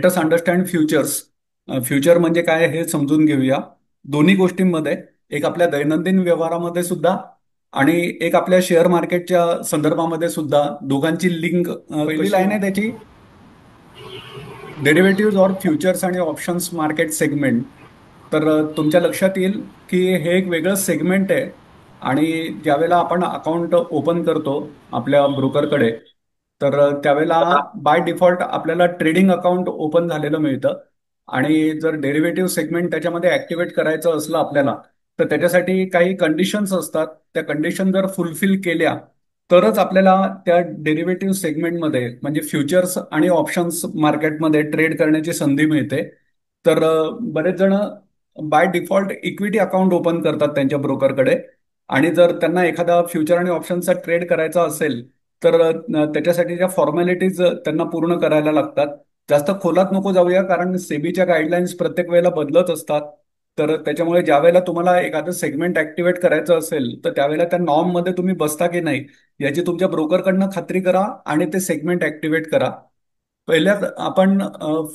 Let's understand futures. Future म्हणजे काय हे समजून घेऊया. दोन्ही गोष्टींमध्ये, एक आपल्या दैनंदिन व्यवहारामध्ये सुद्धा आणि एक आपल्या शेअर मार्केटच्या संदर्भामध्ये सुद्धा, दोघांची लिंक. पहिली लाईन आहे त्याची, डेरिव्हेटिव्ह ऑर फ्युचर्स आणि ऑप्शन्स मार्केट सेगमेंट. तर तुमच्या लक्षात येईल की हे एक वेगळं सेगमेंट आहे. आणि ज्यावेळेला आपण अकाउंट ओपन करतो आपल्या ब्रोकरकडे, तर त्यावेळेला बाय डिफॉल्ट आपल्याला ट्रेडिंग अकाउंट ओपन झालेलं मिळतं. आणि जर डेरिव्हेटिव्ह सेगमेंट त्याच्यामध्ये ऍक्टिव्हेट करायचं असलं आपल्याला, तर त्याच्यासाठी काही कंडिशन्स असतात. त्या कंडिशन जर फुलफिल केल्या तरच आपल्याला त्या डेरिव्हेटिव्ह सेगमेंटमध्ये म्हणजे फ्युचर्स आणि ऑप्शन्स मार्केटमध्ये ट्रेड करण्याची संधी मिळते. तर बरेच जण by default equity account open करतात त्यांच्या ब्रोकरकडे. आणि जर त्यांना एखादा फ्युचर आणि ऑप्शनचा ट्रेड करायचा असेल तर त्याच्यासाठीच्या फॉर्मॅलिटीज त्यांना पूर्ण करायला लागतात. जास्त खोलात नको जाऊया, कारण सेबीच्या गाईडलाईन्स प्रत्येक वेळेला बदलत असतात. तर त्याच्यामुळे ज्या वेळेला तुम्हाला एखादं सेगमेंट ऍक्टिव्हेट करायचं असेल तर त्यावेळेला त्या नॉर्म मध्ये तुम्ही बसता की नाही याची तुमच्या ब्रोकरकडनं खात्री करा आणि ते सेगमेंट ऍक्टिव्हेट करा. पहिल्याच आपण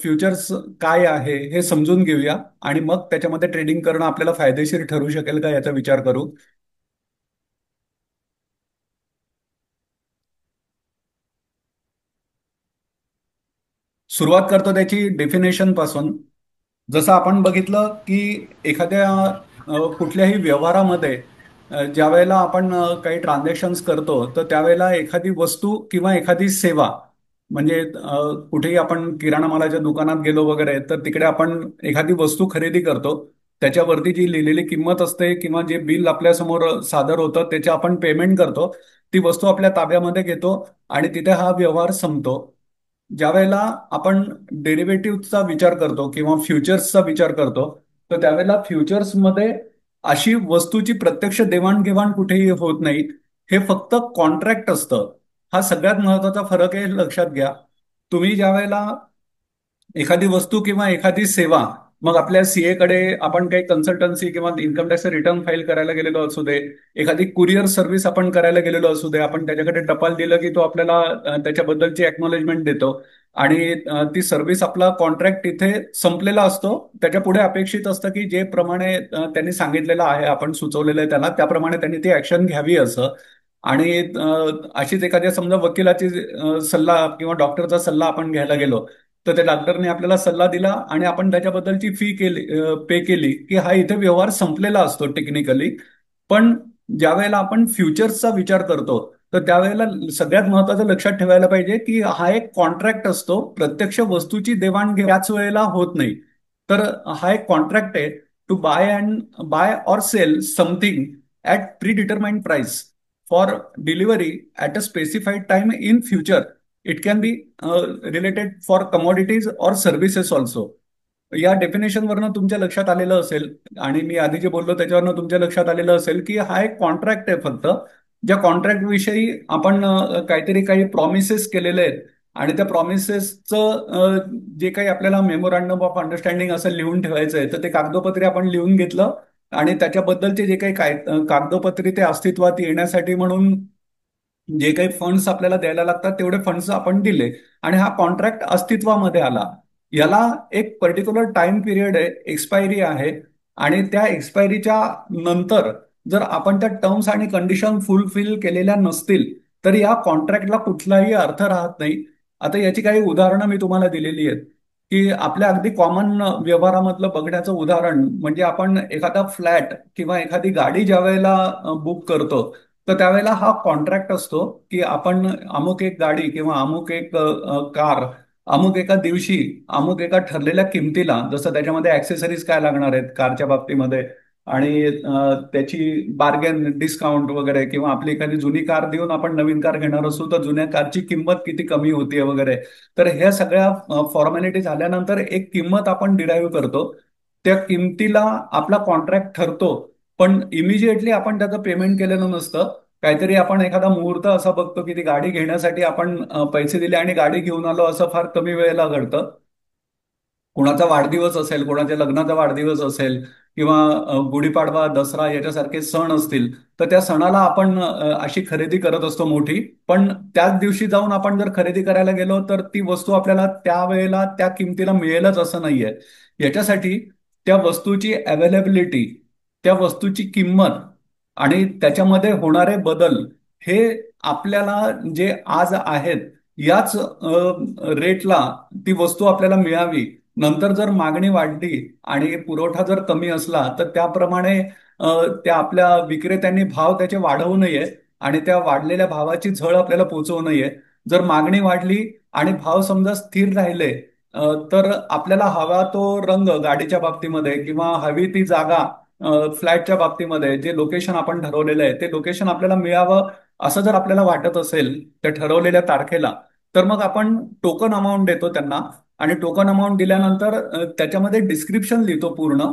फ्युचर्स काय आहे हे समजून घेऊया आणि मग त्याच्यामध्ये ट्रेडिंग करणं आपल्याला फायदेशीर ठरू शकेल का याचा विचार करू. सुरुवात करतो त्याची डेफिनेशन पासून. जसं आपण बघितलं की एखाद्या कुठल्याही व्यवहारामध्ये ज्या वेळेला आपण काही ट्रान्झॅक्शन्स करतो तर त्यावेळेला एखादी वस्तू किंवा एखादी सेवा, म्हणजे कुठेही आपण किराणा मालाच्या दुकानात गेलो वगैरे तर तिकडे आपण एखादी वस्तू खरेदी करतो. त्याच्यावरती जी लिहिलेली किंमत असते किंवा जे बिल आपल्यासमोर सादर होतं त्याचे आपण पेमेंट करतो. ती वस्तू आपल्या ताब्यामध्ये घेतो आणि तिथे हा व्यवहार संपतो. ज्या वेळेला आपण डेरिव्हेटिव्हचा विचार करतो किंवा फ्युचर्सचा विचार करतो तर त्यावेळेला फ्युचर्समध्ये अशी वस्तूची प्रत्यक्ष देवाणघेवाण कुठेही होत नाही. हे फक्त कॉन्ट्रॅक्ट असतं. हा सगळ्यात महत्वाचा फरक आहे, हे लक्षात घ्या. तुम्ही ज्या वेळेला एखादी वस्तू किंवा एखादी सेवा, मग आपल्या सीए कडे आपण काही कन्सल्टन्सी किंवा इन्कम टॅक्स रिटर्न फाईल करायला गेलेलो असू दे, एखादी कुरिअर सर्व्हिस आपण करायला गेलेलो असू दे, आपण त्याच्याकडे टपाल दिलं की तो आपल्याला त्याच्याबद्दलची एक्नॉलेजमेंट देतो. आणि ती सर्व्हिस, आपला कॉन्ट्रॅक्ट तिथे संपलेला असतो. त्याच्या पुढे अपेक्षित असतं की जे प्रमाणे त्यांनी सांगितलेलं आहे, आपण सुचवलेलं आहे त्याला, त्याप्रमाणे त्यांनी ती ऍक्शन घ्यावी असं. आणि अशीच एखाद्या समजा वकिलाची सल्ला किंवा डॉक्टरचा सल्ला आपण घ्यायला गेलो तर त्या डॉक्टरने आपल्याला सल्ला दिला आणि आपण त्याच्याबद्दलची फी केली, पे केली की हा इथे व्यवहार संपलेला असतो टेक्निकली. पण ज्या वेळेला आपण फ्युचर्सचा विचार करतो तर त्यावेळेला सगळ्यात महत्वाचं लक्षात ठेवायला पाहिजे की हा एक कॉन्ट्रॅक्ट असतो. प्रत्यक्ष वस्तूची देवाणघेवाण त्याच वेळेला होत नाही. तर हा एक कॉन्ट्रॅक्ट आहे टू बाय और sell something at pre determined price for delivery at a specified time in future. It can be related for commodities और सर्व्हिसेस ऑल्सो. या डेफिनेशन वरनं तुमच्या लक्षात आलेलं असेल आणि मी आधी जे बोललो त्याच्यावरनं तुमच्या लक्षात आलेलं असेल की हा एक कॉन्ट्रॅक्ट आहे फक्त. ज्या कॉन्ट्रॅक्ट विषयी आपण काहीतरी काही प्रॉमिसेस केलेले आहेत आणि त्या प्रॉमिसेसचं जे काही आपल्याला मेमोरँडम ऑफ अंडरस्टँडिंग असं लिहून ठेवायचं आहे तर ते कागदोपत्री आपण लिहून घेतलं. आणि त्याच्याबद्दलचे जे काही कागदोपत्री ते अस्तित्वात येण्यासाठी म्हणून जे काही फंड्स आपल्याला द्यायला लागतात तेवढे फंड्स आपण दिले आणि हा कॉन्ट्रॅक्ट अस्तित्वामध्ये आला. याला एक पर्टिक्युलर टाइम पिरियड आहे, एक्सपायरी आहे. आणि त्या एक्सपायरीच्या नंतर जर आपण त्या टर्म्स आणि कंडिशन फुलफिल केलेल्या नसतील तर या कॉन्ट्रॅक्टला कुठलाही अर्थ राहत नाही. आता याची काही उदाहरणं मी तुम्हाला दिलेली आहेत की आपल्या अगदी कॉमन व्यवहारामधलं बघण्याचं उदाहरण म्हणजे आपण एखादा फ्लॅट किंवा एखादी गाडी ज्या वेळेला बुक करतो तर त्यावेळेला हा कॉन्ट्रॅक्ट असतो की आपण अमुक एक गाडी किंवा अमुक एक कार अमुक एका दिवशी अमुक एका ठरलेल्या किमतीला, जसं त्याच्यामध्ये ऍक्सेसरीज काय लागणार आहेत कारच्या बाबतीमध्ये आणि त्याची बार्गेन डिस्काउंट वगैरे, किंवा आपली एखादी जुनी कार देऊन आपण नवीन कार घेणार असू तर जुन्या कारची किंमत किती कमी होतीये वगैरे. तर ह्या सगळ्या फॉर्मॅलिटी झाल्यानंतर एक किंमत आपण डिराईव्ह करतो. त्या किमतीला आपला कॉन्ट्रॅक्ट ठरतो. पण इमिजिएटली आपण त्याचं पेमेंट केलेलं नसतं. काहीतरी आपण एखादा मुहूर्त असा बघतो की ती गाडी घेण्यासाठी आपण पैसे दिले आणि गाडी घेऊन आलो, असं फार कमी वेळेला घडतं. कोणाचा वाढदिवस असेल, कोणाच्या लग्नाचा वाढदिवस असेल किंवा गुढीपाडवा, दसरा याच्यासारखे सण असतील, तर त्या सणाला आपण अशी खरेदी करत असतो मोठी. पण त्याच दिवशी जाऊन आपण जर खरेदी करायला गेलो तर ती वस्तू आपल्याला त्यावेळेला त्या किमतीला मिळेलच असं नाहीये. याच्यासाठी त्या वस्तूची अवेलेबिलिटी, त्या वस्तूची किंमत आणि त्याच्यामध्ये होणारे बदल हे आपल्याला जे आज आहेत याच रेटला ती वस्तू आपल्याला मिळावी. नंतर जर मागणी वाढली आणि पुरवठा जर कमी असला तर त्याप्रमाणे त्या आपल्या विक्रेत्यांनी भाव त्याचे वाढवू नये आणि त्या वाढलेल्या भावाची झळ आपल्याला पोहोचवू नये. जर मागणी वाढली आणि भाव समजा स्थिर राहिले तर आपल्याला हवा तो रंग गाडीच्या बाबतीमध्ये किंवा हवी ती जागा फ्लॅटच्या बाबतीमध्ये जे लोकेशन आपण ठरवलेलं आहे ते लोकेशन आपल्याला मिळावं असं जर आपल्याला वाटत असेल त्या ठरवलेल्या तारखेला, तर मग आपण टोकन अमाऊंट देतो त्यांना. आणि टोकन अमाऊंट दिल्यानंतर त्याच्यामध्ये डिस्क्रिप्शन लिहितो पूर्ण,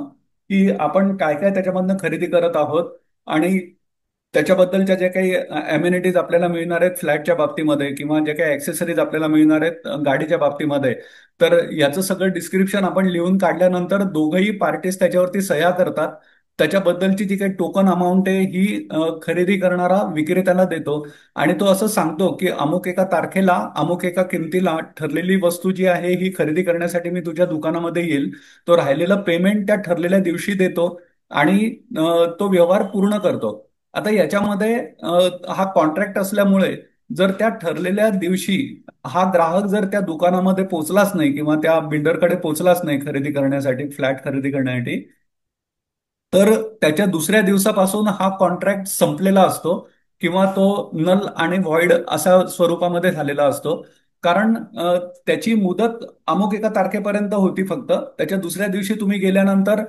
की आपण काय काय त्याच्यामधनं खरेदी करत आहोत आणि त्याच्याबद्दलच्या जे काही अम्युनिटीज आपल्याला मिळणार आहेत फ्लॅटच्या बाबतीमध्ये किंवा जे काही ऍक्सेसरीज आपल्याला मिळणार आहेत गाडीच्या बाबतीमध्ये. तर याचं सगळं डिस्क्रिप्शन आपण लिहून काढल्यानंतर दोघंही पार्टीज त्याच्यावरती सह्या करतात. त्याच्याबद्दलची जी काही टोकन अमाऊंट आहे ही खरेदी करणारा विक्रेत्याला देतो आणि तो असं सांगतो की अमुक एका तारखेला अमुक एका किमतीला ठरलेली वस्तू जी आहे ही खरेदी करण्यासाठी मी तुझ्या दुकानामध्ये येईल. तो राहिलेलं पेमेंट त्या ठरलेल्या दिवशी देतो आणि तो व्यवहार पूर्ण करतो. आता याच्यामध्ये हा कॉन्ट्रॅक्ट असल्यामुळे जर त्या ठरलेल्या दिवशी हा ग्राहक जर त्या दुकानामध्ये पोहोचलाच नाही किंवा त्या बिल्डरकडे पोहोचलाच नाही खरेदी करण्यासाठी, फ्लॅट खरेदी करण्यासाठी, तर त्याच्या दुसऱ्या दिवसापासून हा कॉन्ट्रॅक्ट संपलेला असतो किंवा तो नल आणि व्हॉइड अशा स्वरूपामध्ये झालेला असतो. कारण त्याची मुदत अमुक एका तारखेपर्यंत होती फक्त. त्याच्या दुसऱ्या दिवशी तुम्ही गेल्यानंतर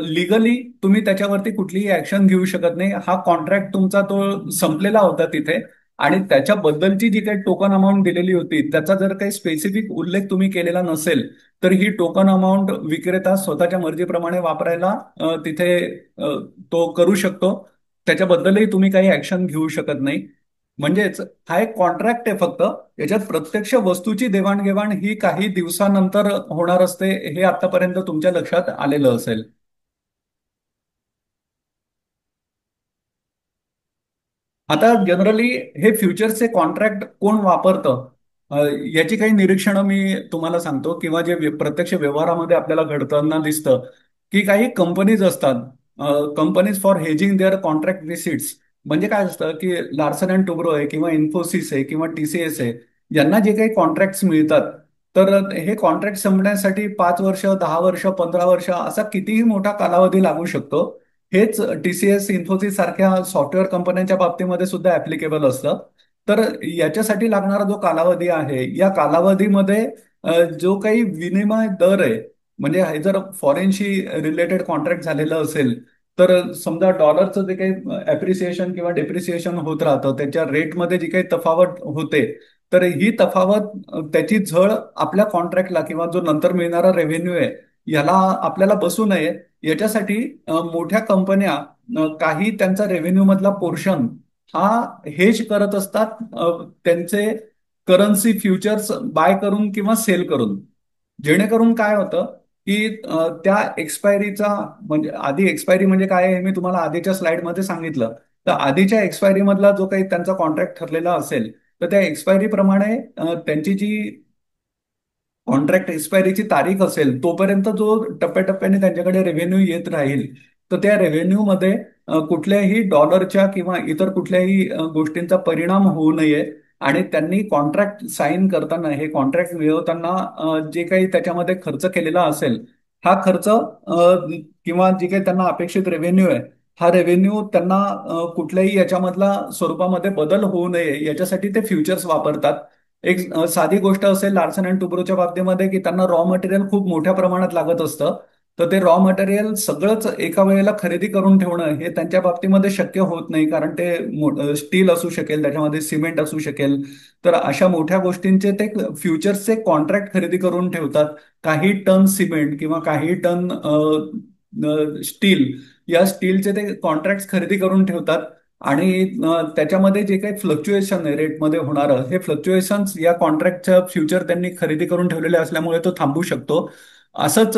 लिगली तुम्ही त्याच्यावरती कुठलीही ऍक्शन घेऊ शकत नाही. हा कॉन्ट्रॅक्ट तुमचा तो संपलेला होता तिथे आणि त्याच्याबद्दलची जी काही टोकन अमाऊंट दिलेली होती त्याचा जर काही स्पेसिफिक उल्लेख तुम्ही केलेला नसेल तर ही टोकन अमाऊंट विक्रेता स्वतःच्या मर्जीप्रमाणे वापरायला तिथे अ, तो करू शकतो. त्याच्याबद्दलही तुम्ही काही ऍक्शन घेऊ शकत नाही. म्हणजेच हा एक कॉन्ट्रॅक्ट आहे फक्त. याच्यात प्रत्यक्ष वस्तूची देवाणघेवाण ही काही दिवसानंतर होणार असते, हे आतापर्यंत तुमच्या लक्षात आलेलं असेल. आता जनरली हे फ्युचरचे कॉन्ट्रॅक्ट कोण वापरतं अ, याची काही निरीक्षणं मी तुम्हाला सांगतो किंवा जे प्रत्यक्ष व्यवहारामध्ये आपल्याला घडताना दिसतं की काही कंपनीज असतात, companies for hedging their contract receipts. म्हणजे काय असतं की लार्सन अँड टुब्रो आहे किंवा इन्फोसिस आहे किंवा टीसीएस आहे, यांना जे काही कॉन्ट्रॅक्ट्स मिळतात तर हे कॉन्ट्रॅक्ट संपण्यासाठी 5 वर्ष, 10 वर्ष, 15 वर्ष असा कितीही मोठा कालावधी लागू शकतो. हेच टीसीएस, इन्फोसिस सारख्या सॉफ्टवेअर कंपन्यांच्या बाबतीमध्ये सुद्धा ऍप्लिकेबल असतं. तर याच्यासाठी लागणारा जो कालावधी आहे या कालावधीमध्ये जो काही विनिमय दर आहे, म्हणजे हे जर फॉरेनशी रिलेटेड कॉन्ट्रॅक्ट झालेलं असेल तर समजा डॉलरचं जे काही ॲप्रिसिएशन किंवा डेप्रिसिएशन होत राहतं त्याच्या रेटमध्ये जी काही तफावत होते, तर ही तफावत त्याची झळ आपल्या कॉन्ट्रॅक्टला किंवा जो नंतर मिळणारा रेव्हेन्यू आहे याला आपल्याला बसू नये याच्यासाठी मोठ्या कंपन्या काही त्यांचा रेव्हेन्यू मधला पोर्शन हा हेज करत असतात त्यांचे करन्सी फ्युचर्स बाय करून किंवा सेल करून. जेणेकरून काय होतं की त्या एक्सपायरीचा, म्हणजे आधी एक्सपायरी म्हणजे काय आहे हे मी तुम्हाला आधीच्या स्लाइडमध्ये सांगितलं. तर आधीच्या एक्सपायरी मधला जो काही त्यांचा कॉन्ट्रॅक्ट ठरलेला असेल तर त्या एक्सपायरी प्रमाणे त्यांची जी कॉन्ट्रॅक्ट एक्सपायरीची तारीख असेल तोपर्यंत जो टप्प्याटप्प्याने त्यांच्याकडे रेव्हेन्यू येत राहील, तर त्या रेव्हेन्यू मध्ये कुठल्याही डॉलरच्या किंवा इतर कुठल्याही गोष्टींचा परिणाम होऊ नये आणि त्यांनी कॉन्ट्रॅक्ट साईन करताना, हे कॉन्ट्रॅक्ट मिळवताना जे काही त्याच्यामध्ये खर्च केलेला असेल हा खर्च किंवा जे काही त्यांना अपेक्षित रेव्हेन्यू आहे हा रेव्हेन्यू त्यांना कुठल्याही याच्यामधला स्वरूपामध्ये बदल होऊ नये याच्यासाठी ते फ्युचर्स वापरतात. एक साधी गोष्ट असेल लार्सन अँड टुब्रोच्या बाबतीमध्ये की त्यांना रॉ मटेरियल खूप मोठ्या प्रमाणात लागत असतं. तर ते रॉ मटेरियल सगळंच एका वेळेला खरेदी करून ठेवणं हे त्यांच्या बाबतीमध्ये शक्य होत नाही, कारण ते स्टील असू शकेल, त्याच्यामध्ये सिमेंट असू शकेल. तर अशा मोठ्या गोष्टींचे ते फ्युचर्सचे कॉन्ट्रॅक्ट खरेदी करून ठेवतात. काही टन सिमेंट किंवा काही टन स्टील, या स्टीलचे ते कॉन्ट्रॅक्ट खरेदी करून ठेवतात आणि त्याच्यामध्ये जे काही फ्लक्च्युएशन आहे रेटमध्ये होणारं, हे फ्लक्च्युएशन या कॉन्ट्रॅक्टच्या फ्युचर त्यांनी खरेदी करून ठेवलेले असल्यामुळे तो थांबू शकतो. असंच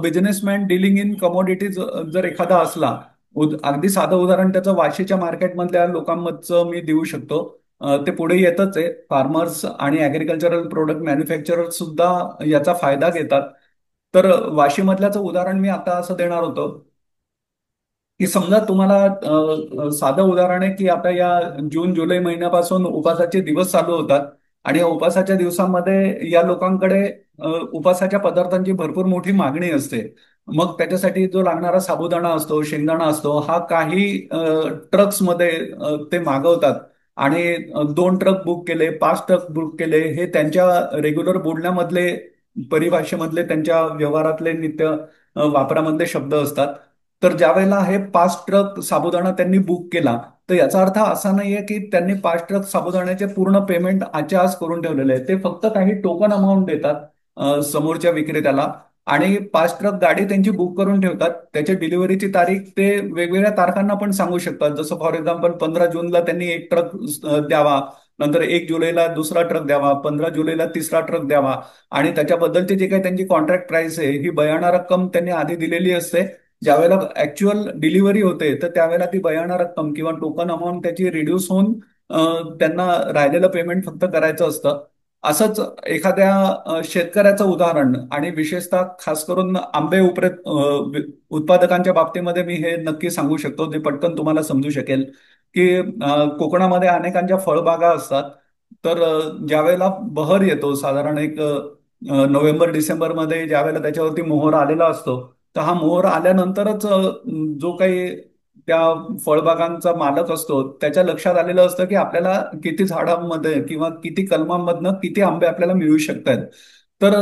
बिझनेसमॅन डिलिंग इन कमोडिटीज जर एखादा असला, अगदी साधं उदाहरण त्याचं वाशीच्या मार्केटमधल्या लोकांमधचं मी देऊ शकतो. ते पुढे येतच आहे. फार्मर्स आणि ॲग्रिकल्चरल प्रोडक्ट मॅन्युफॅक्चरर सुद्धा याचा फायदा घेतात. तर वाशीमधल्याचं उदाहरण मी आता असं देणार होतो की समजा तुम्हाला साधं उदाहरण आहे की आता या जून जुलै महिन्यापासून उपासाचे दिवस चालू होतात आणि या उपासाच्या दिवसांमध्ये या लोकांकडे उपासाच्या पदार्थांची भरपूर मोठी मागणी असते. मग त्याच्यासाठी जो लागणारा साबुदाणा असतो, शेंगदाणा असतो, हा काही ट्रक्समध्ये ते मागवतात आणि 2 ट्रक बुक केले, 5 ट्रक बुक केले, हे त्यांच्या रेग्युलर बोलण्यामधले, परिभाषेमधले, त्यांच्या व्यवहारातले नित्य वापरामधले शब्द असतात. तर ज्या वेळेला हे 5 ट्रक साबुदाणा त्यांनी बुक केला, तर याचा अर्थ असा नाहीये की त्यांनी 5 ट्रक साबुदाण्याचे पूर्ण पेमेंट आजच्या आज करून ठेवलेले आहे. ते फक्त काही टोकन अमाऊंट देतात समोरच्या विक्रेत्याला आणि 5 ट्रक गाडी त्यांची बुक करून ठेवतात. त्याच्या डिलिव्हरीची तारीख ते वेगवेगळ्या तारखांना पण सांगू शकतात. जसं फॉर एक्झाम्पल 15 जूनला त्यांनी 1 ट्रक द्यावा, नंतर 1 जुलैला दुसरा ट्रक द्यावा, 15 जुलैला तिसरा ट्रक द्यावा आणि त्याच्याबद्दलची जी काही त्यांची कॉन्ट्रॅक्ट प्राइस आहे ही बयाणा रक्कम त्यांनी आधी दिलेली असते. ज्यावेळेला ऍक्च्युअल डिलिव्हरी होते तर त्यावेळेला ती बयाणा रक्कम किंवा टोकन अमाऊंट त्याची रिड्यूस होऊन त्यांना राहिलेलं पेमेंट फक्त करायचं असतं. असंच एखाद्या शेतकऱ्याचं उदाहरण आणि विशेषतः खास करून आंबे उत्पादकांच्या बाबतीमध्ये मी हे नक्की सांगू शकतो, जे पटकन तुम्हाला समजू शकेल की कोकणामध्ये अनेकांच्या फळबागा असतात. तर ज्या वेळेला बहर येतो, साधारण एक नोव्हेंबर डिसेंबरमध्ये ज्या वेळेला त्याच्यावरती मोहर आलेला असतो, तर हा मोहर आल्यानंतरच जो काही त्या फळबागांचा मालक असतो त्याच्या लक्षात आलेलं असतं की आपल्याला किती झाडांमध्ये किंवा किती कलमांमधनं किती आंबे आपल्याला मिळू शकतात. तर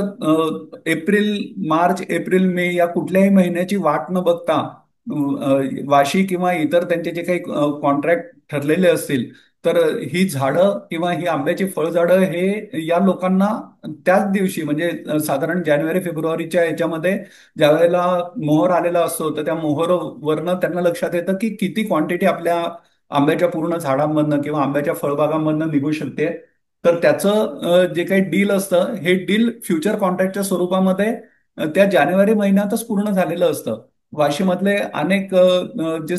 मार्च एप्रिल मे या कुठल्याही महिन्याची वाट न बघता वाशी किंवा इतर त्यांचे जे काही कॉन्ट्रॅक्ट ठरलेले असतील, तर ही झाडं किंवा ही आंब्याची फळझाडं हे या लोकांना त्याच दिवशी म्हणजे साधारण जानेवारी फेब्रुवारीच्या याच्यामध्ये ज्या वेळेला मोहर आलेला असतो, तर त्या मोहरवरनं त्यांना लक्षात येतं की किती क्वांटिटी आपल्या आंब्याच्या पूर्ण झाडांमधनं किंवा आंब्याच्या फळबागांमधनं निघू शकते. तर त्याचं जे काही डील असतं, हे डील फ्युचर कॉन्ट्रॅक्टच्या स्वरूपामध्ये त्या जानेवारी महिन्यातच पूर्ण झालेलं असतं. वाशीमधले अनेक जे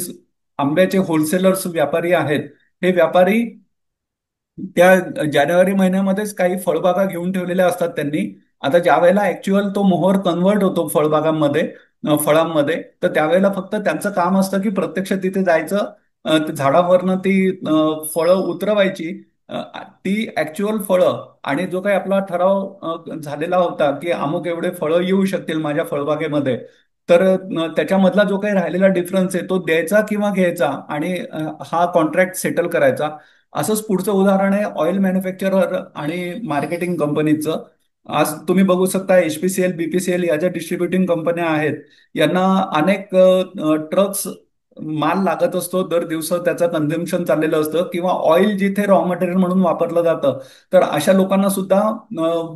आंब्याचे होलसेलर्स व्यापारी आहेत, हे व्यापारी त्या जानेवारी महिन्यामध्येच काही फळबागा घेऊन ठेवलेल्या असतात त्यांनी. आता ज्या वेळेला ऍक्च्युअल तो मोहर कन्वर्ट होतो फळबागांमध्ये, फळांमध्ये, तर त्यावेळेला फक्त त्यांचं काम असतं की प्रत्यक्ष तिथे जायचं, त्या झाडावरनं ती फळं उतरवायची, अ, ती ऍक्च्युअल फळं आणि जो काही आपला ठराव झालेला होता की अमुक एवढे फळं येऊ शकतील माझ्या फळबागेमध्ये, तर त्याच्यामधला जो काही राहिलेला डिफरन्स आहे तो द्यायचा किंवा घ्यायचा आणि हा कॉन्ट्रॅक्ट सेटल करायचा. असंच पुढचं उदाहरण आहे ऑइल मॅन्युफॅक्चरर आणि मार्केटिंग कंपनीचं. आज तुम्ही बघू शकता HPCL, BPCL या ज्या डिस्ट्रीब्युटिंग कंपन्या आहेत, यांना अनेक ट्रक्स माल लागत असतो दर दिवस, त्याचं कन्झम्पशन चाललेलं असतं किंवा ऑइल जिथे रॉ मटेरियल म्हणून वापरलं जातं, तर अशा लोकांना सुद्धा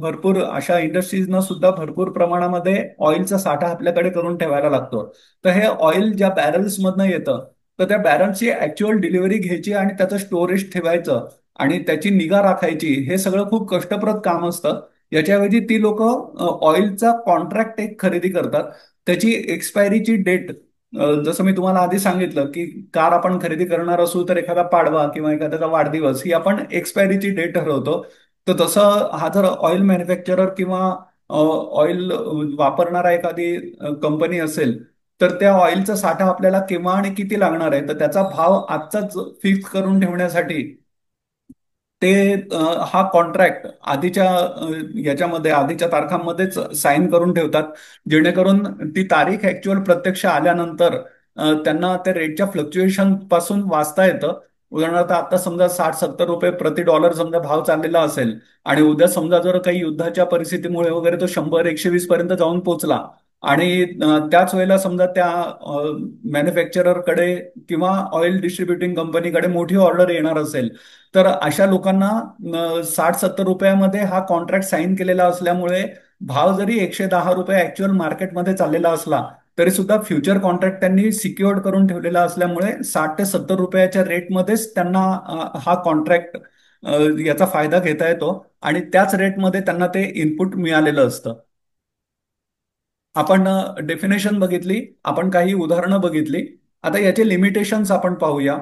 भरपूर अशा इंडस्ट्रीजना सुद्धा भरपूर प्रमाणामध्ये ऑइलचा साठा आपल्याकडे करून ठेवायला लागतो. तर हे ऑइल ज्या बॅरल्समधनं येतं, तर त्या बॅरलची ऍक्च्युअल डिलिव्हरी घ्यायची आणि त्याचं स्टोरेज ठेवायचं आणि त्याची निगा राखायची, हे सगळं खूप कष्टप्रद काम असतं. याच्याऐवजी ती लोक ऑइलचा कॉन्ट्रॅक्ट एक खरेदी करतात. त्याची एक्सपायरीची डेट, जसं मी तुम्हाला आधी सांगितलं की कार आपण खरेदी करणार असू तर एखादा पाडवा किंवा एखाद्याचा वाढदिवस ही आपण एक्सपायरीची डेट ठरवतो. तर तसं हा जर ऑइल मॅन्युफॅक्चरर किंवा ऑइल वापरणारा एखादी कंपनी असेल, तर त्या ऑइलचा साठा आपल्याला केव्हा आणि किती लागणार आहे, तर त्याचा भाव आजचाच फिक्स करून ठेवण्यासाठी ते हा कॉन्ट्रॅक्ट आधीच्या याच्यामध्ये आधीच्या तारखांमध्येच साईन करून ठेवतात, जेणेकरून ती तारीख ऍक्च्युअल प्रत्यक्ष आल्यानंतर त्यांना त्या रेटच्या फ्लक्च्युएशन पासून वाचता येतं. उदाहरणार्थ आता समजा 60-70 रुपये प्रति डॉलर समजा भाव चाललेला असेल आणि उद्या समजा जर काही युद्धाच्या परिस्थितीमुळे वगैरे तो 100-120 पर्यंत जाऊन पोहोचला आणि त्याच वेळेला समजा त्या मॅन्युफॅक्चररकडे किंवा ऑइल डिस्ट्रीब्युटिंग कंपनीकडे मोठी ऑर्डर येणार असेल, तर अशा लोकांना 60-70 रुपयामध्ये हा कॉन्ट्रॅक्ट साईन केलेला असल्यामुळे भाव जरी 110 रुपये ऍक्च्युअल मार्केटमध्ये चाललेला असला, तरी सुद्धा फ्युचर कॉन्ट्रॅक्ट त्यांनी सिक्युअर्ड करून ठेवलेला असल्यामुळे 60 ते 70 रुपयाच्या रेटमध्येच त्यांना हा कॉन्ट्रॅक्ट याचा फायदा घेता येतो आणि त्याच रेटमध्ये त्यांना ते इनपुट मिळालेलं असतं. आपण डेफिनेशन बघितली, आपण काही उदाहरणं बघितली. आता याचे लिमिटेशन्स आपण पाहूया.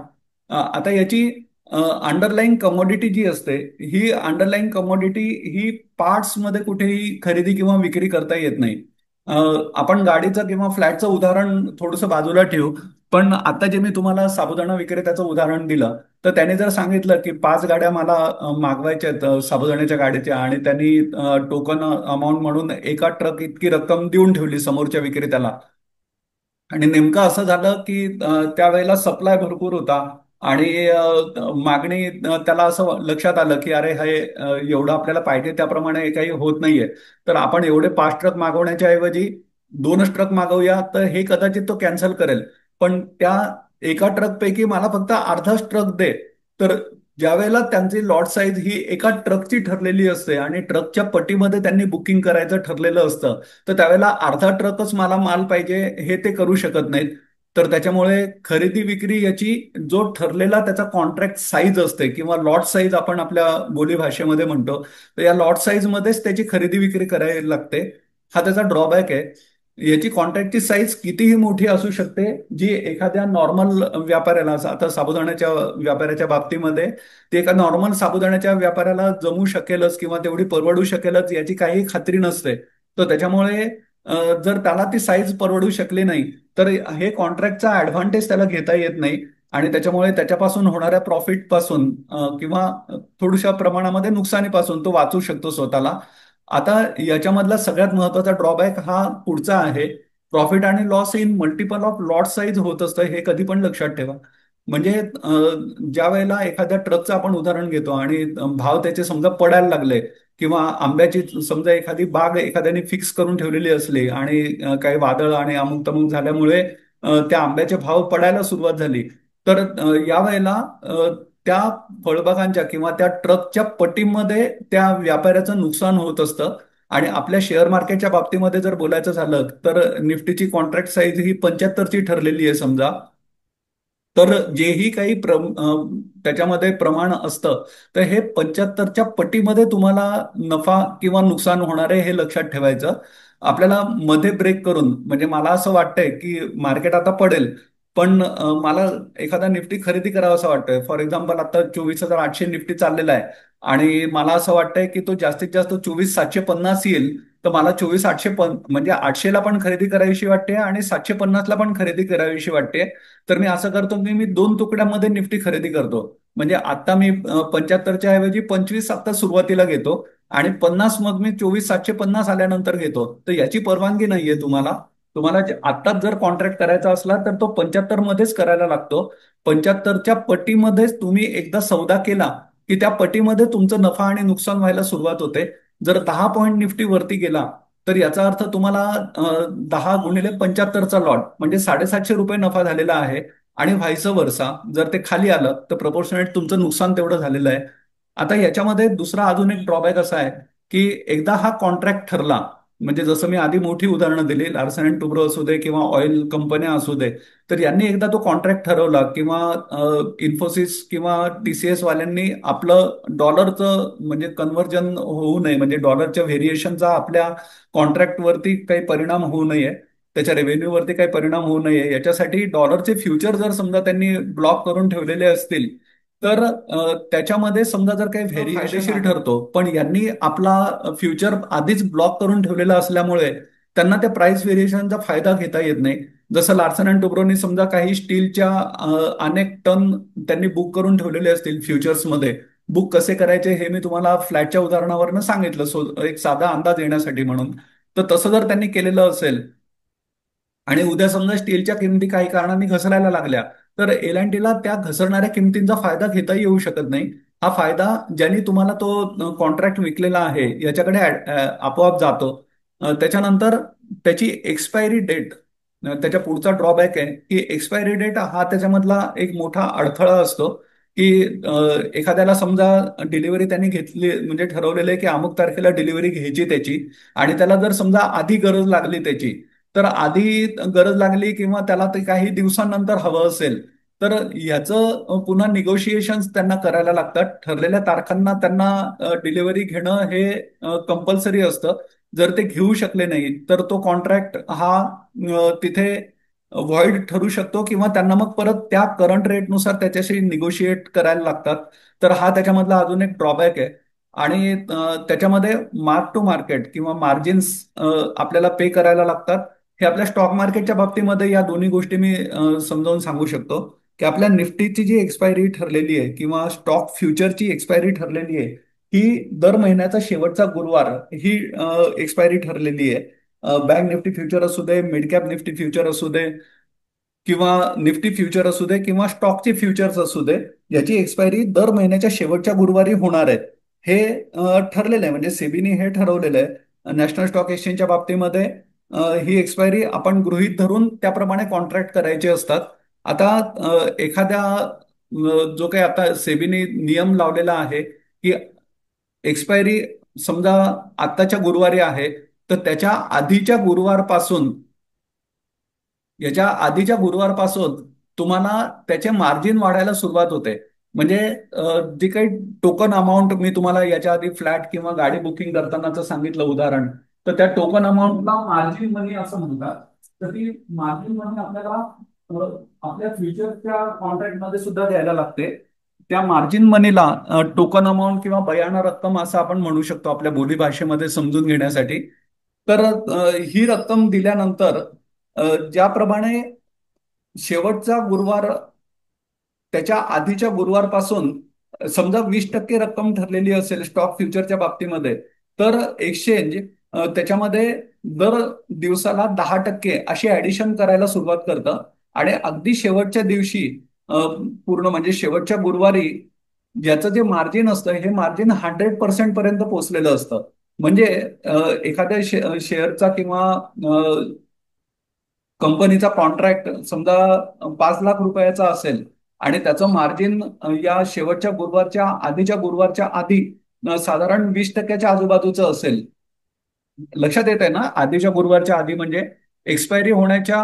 आता याची अंडरलाईंग कमोडिटी जी असते, ही अंडरलाईंग कमोडिटी ही पार्ट्समध्ये कुठेही खरेदी किंवा विक्री करता येत नाही. अ, आपण गाडीचं किंवा फ्लॅटचं उदाहरण थोडंसं बाजूला ठेवू. पण आता जे मी तुम्हाला साबुदाणा विक्रेत्याचं उदाहरण दिलं, तर त्याने जर सांगितलं की 5 गाड्या मला मागवायच्या आहेत साबुदाण्याच्या गाडीच्या, आणि त्यांनी टोकन अमाऊंट म्हणून एका ट्रक इतकी रक्कम देऊन ठेवली समोरच्या विक्रेत्याला, आणि नेमकं असं झालं की त्यावेळेला सप्लाय भरपूर होता, आणि मागणी त्याला असं लक्षात आलं की अरे हे एवढं आपल्याला पाहिजे त्याप्रमाणे हे काही होत नाहीये. तर आपण एवढे 5 ट्रक मागवण्याच्या ऐवजी 2च ट्रक मागवूया, तर हे कदाचित तो कॅन्सल करेल. पण त्या एका ट्रक पैकी मला फक्त अर्धाच ट्रक दे. तर ज्या वेळेला त्यांची लॉट साईज ही एका ट्रकची ठरलेली असते आणि ट्रकच्या पटीमध्ये त्यांनी बुकिंग करायचं ठरलेलं असतं, तर त्यावेळेला अर्धा ट्रकच मला माल पाहिजे हे ते करू शकत नाहीत. तर त्याच्यामुळे खरेदी विक्री याची जो ठरलेला त्याचा कॉन्ट्रॅक्ट साईज असते किंवा लॉट साईज आपण आपल्या बोलीभाषेमध्ये म्हणतो, तर या लॉट साईज मध्येच त्याची खरेदी विक्री करायला लागते. हा त्याचा ड्रॉबॅक आहे. याची कॉन्ट्रॅक्टची साईज कितीही मोठी असू शकते, जी एखाद्या नॉर्मल व्यापाऱ्याला, आता साबुदाण्याच्या व्यापाऱ्याच्या बाबतीमध्ये ते एका नॉर्मल साबुदाण्याच्या व्यापाऱ्याला जमू शकेलच किंवा तेवढी परवडू शकेलच याची काही खात्री नसते. तर त्याच्यामुळे जर त्याला ती साईज परवडू शकली नाही, तर हे कॉन्ट्रॅक्टचा ऍडव्हान्टेज त्याला घेता येत नाही, आणि त्याच्यामुळे त्याच्यापासून होणाऱ्या प्रॉफिट पासून किंवा थोड्याशा प्रमाणामध्ये नुकसानीपासून तो वाचू शकतो स्वतःला. आता याच्यामधला सगळ्यात महत्वाचा ड्रॉबॅक हा पुढचा आहे. प्रॉफिट आणि loss in multiple of lot size होत असतं, हे कधी पण लक्षात ठेवा. म्हणजे ज्या वेळेला एखाद्या ट्रकचं आपण उदाहरण घेतो आणि भाव त्याचे समजा पडायला लागले, किंवा आंब्याची समजा एखादी बाग एखाद्याने फिक्स करून ठेवलेली असली आणि काही वादळ आणि अमुक तमुक झाल्यामुळे त्या आंब्याचे भाव पडायला सुरुवात झाली, तर या वेळेला त्या फळबागांच्या किंवा त्या ट्रकच्या पटीमध्ये त्या व्यापाऱ्याचं नुकसान होत असतं. आणि आपल्या शेअर मार्केटच्या बाबतीमध्ये जर बोलायचं झालं, तर निफ्टीची कॉन्ट्रॅक्ट साईज ही 75ची ठरलेली आहे समजा. तर जेही काही त्याच्यामध्ये प्रमाण असतं, तर हे 75च्या पटीमध्ये तुम्हाला नफा किंवा नुकसान होणार आहे हे लक्षात ठेवायचं. आपल्याला मध्ये ब्रेक करून, म्हणजे मला असं वाटतंय की मार्केट आता पडेल, पण मला एखादा निफ्टी खरेदी करावा असं वाटतंय. फॉर एक्झाम्पल आता 24,800 निफ्टी चाललेला आहे, आणि मला असं वाटतंय की तो जास्तीत जास्त 24,750 येईल. तर मला 24,800 म्हणजे 800ला पण खरेदी करावीशी वाटते आणि 750ला पण खरेदी करावीशी वाटते. तर मी असं करतो की मी 2 तुकड्यामध्ये निफ्टी खरेदी करतो. म्हणजे आता मी 75च्या ऐवजी 25 आता सुरुवातीला घेतो, आणि 50 मग मी 24,750 आल्यानंतर घेतो. तर याची परवानगी नाहीये तुम्हाला. तुम्हाला आत्ताच जर कॉन्ट्रॅक्ट करायचा असला तर तो 75 मध्येच करायला लागतो. 75च्या पटीमध्येच तुम्ही एकदा सौदा केला की त्या पटीमध्ये तुमचं नफा आणि नुकसान व्हायला सुरुवात होते. जर 10 पॉईंट निफ्टी वरती गेला, तर याचा अर्थ तुम्हाला 10 गुणिले 75चा लॉट म्हणजे 750 रुपये नफा झालेला आहे. आणि व्हायस वर्सा जर ते खाली आलं तर प्रपोर्शनेट तुमचं नुकसान तेवढं झालेलं आहे. आता याच्यामध्ये दुसरा अजून एक ड्रॉबॅक असा आहे की एकदा हा कॉन्ट्रॅक्ट ठरला, म्हणजे जसं मी आधी मोठी उदाहरणं दिली, लार्सन अँड टुब्रो असू दे किंवा ऑइल कंपन्या असू दे, तर यांनी एकदा तो कॉन्ट्रॅक्ट ठरवला, किंवा इन्फोसिस किंवा टीसीएस वाल्यांनी आपलं डॉलरचं म्हणजे कन्व्हर्जन होऊ नये, म्हणजे डॉलरच्या व्हेरिएशनचा आपल्या कॉन्ट्रॅक्टवरती काही परिणाम होऊ नये, त्याच्या रेव्हेन्यूवरती काही परिणाम होऊ नये, याच्यासाठी डॉलरचे फ्युचर जर समजा त्यांनी ब्लॉक करून ठेवलेले असतील, तर त्याच्यामध्ये समजा जर काही फायदेशीर ठरतो. पण यांनी आपला फ्युचर आधीच ब्लॉक करून ठेवलेला असल्यामुळे त्यांना त्या प्राइस व्हेरिएशनचा फायदा घेता येत नाही. जसं लार्सन अँड टुब्रोनी समजा काही स्टीलच्या अनेक टन त्यांनी बुक करून ठेवलेले असतील फ्युचर्समध्ये. बुक कसे करायचे हे मी तुम्हाला फ्लॅटच्या उदाहरणावरनं सांगितलं, सो एक साधा अंदाज येण्यासाठी म्हणून. तर तसं जर त्यांनी केलेलं असेल, आणि उद्या समजा स्टीलच्या किमती काही कारणांनी घसरायला लागल्या, तर एल अँड टीला त्या घसरणाऱ्या किमतींचा फायदा घेता येऊ शकत नाही. हा फायदा ज्यांनी तुम्हाला तो कॉन्ट्रॅक्ट विकलेला आहे याच्याकडे आपोआप जातो. त्याच्यानंतर त्याची एक्सपायरी डेट, त्याच्या पुढचा ड्रॉबॅक आहे की एक्सपायरी डेट हा त्याच्यामधला एक मोठा अडथळा असतो. की एखाद्याला समजा डिलिव्हरी त्यांनी घेतली, म्हणजे ठरवलेलं आहे की अमुक तारखेला डिलिव्हरी घ्यायची त्याची, आणि त्याला जर समजा आधी गरज लागली त्याची, तर आधी गरज लागली किंवा त्याला ते काही दिवसांनंतर हवं असेल, तर याचं पुन्हा निगोशिएशन त्यांना करायला लागतात. ठरलेल्या तारखांना त्यांना डिलिव्हरी घेणं हे कंपल्सरी असतं. जर ते घेऊ शकले नाही तर तो कॉन्ट्रॅक्ट हा तिथे व्हॉइड ठरू शकतो, किंवा त्यांना मग परत त्या करंट रेटनुसार त्याच्याशी निगोशिएट करायला लागतात. तर हा त्याच्यामधला अजून एक ड्रॉबॅक आहे. आणि त्याच्यामध्ये मार्क टू मार्केट किंवा मार्जिन्स आपल्याला पे करायला लागतात. हे आपल्या स्टॉक मार्केटच्या बाबतीमध्ये या दोन्ही गोष्टी मी समजावून सांगू शकतो, की आपल्या निफ्टीची जी एक्सपायरी ठरलेली आहे किंवा स्टॉक फ्युचरची एक्सपायरी ठरलेली आहे, ही दर महिन्याचा शेवटचा गुरुवार ही एक्सपायरी ठरलेली आहे. बँक निफ्टी फ्युचर असू दे, मिड कॅप निफ्टी फ्युचर असू दे, किंवा निफ्टी फ्युचर असू दे, किंवा स्टॉकचे फ्युचर्स असू दे, याची एक्सपायरी दर महिन्याच्या शेवटच्या गुरुवारी होणार आहे. हे ठरलेलं आहे, म्हणजे सेबीने हे ठरवलेलं आहे. नॅशनल स्टॉक एक्सचेंजच्या बाबतीमध्ये ही एक्सपायरी आपण गृहीत धरून त्याप्रमाणे कॉन्ट्रॅक्ट करायचे असतात. आता एखाद्या जो काही आता सेबीने नियम लावलेला आहे की एक्सपायरी समजा आत्ताच्या गुरुवारी आहे, तर त्याच्या आधीच्या गुरुवारपासून याच्या आधीच्या गुरुवारपासून तुम्हाला त्याचे मार्जिन वाढायला सुरुवात होते. म्हणजे जी काही टोकन अमाऊंट मी तुम्हाला याच्या आधी फ्लॅट किंवा गाडी बुकिंग करतानाच सांगितलं उदाहरण, तर त्या टोकन अमाऊंटला मार्जिन मनी असं म्हणतात. तर ती मार्जिन मनी आपल्याला आपल्या फ्युचरच्या कॉन्ट्रॅक्टमध्ये सुद्धा द्यायला लागते. त्या मार्जिन मनीला टोकन अमाऊंट किंवा बयाना रक्कम असं आपण म्हणू शकतो आपल्या बोलीभाषेमध्ये समजून घेण्यासाठी. तर ही रक्कम दिल्यानंतर ज्याप्रमाणे शेवटचा गुरुवार त्याच्या आधीच्या गुरुवारपासून समजा 20% रक्कम ठरलेली असेल स्टॉक फ्युचरच्या बाबतीमध्ये, तर एक्सचेंज त्याच्यामध्ये दर दिवसाला 10% अशी ऍडिशन करायला सुरुवात करतं. आणि अगदी शेवटच्या दिवशी पूर्ण म्हणजे शेवटच्या गुरुवारी ज्याचं जे मार्जिन असतं हे मार्जिन 100% पर्यंत पोहोचलेलं असतं. म्हणजे एखाद्या शेअरचा किंवा कंपनीचा कॉन्ट्रॅक्ट समजा 5 लाख रुपयाचा असेल आणि त्याचं मार्जिन या शेवटच्या गुरुवारच्या आधीच्या गुरुवारच्या आधी साधारण 20%च्या आजूबाजूचं असेल. लक्षात येत आहे ना, आधीच्या गुरुवारच्या आधी म्हणजे एक्सपायरी होण्याच्या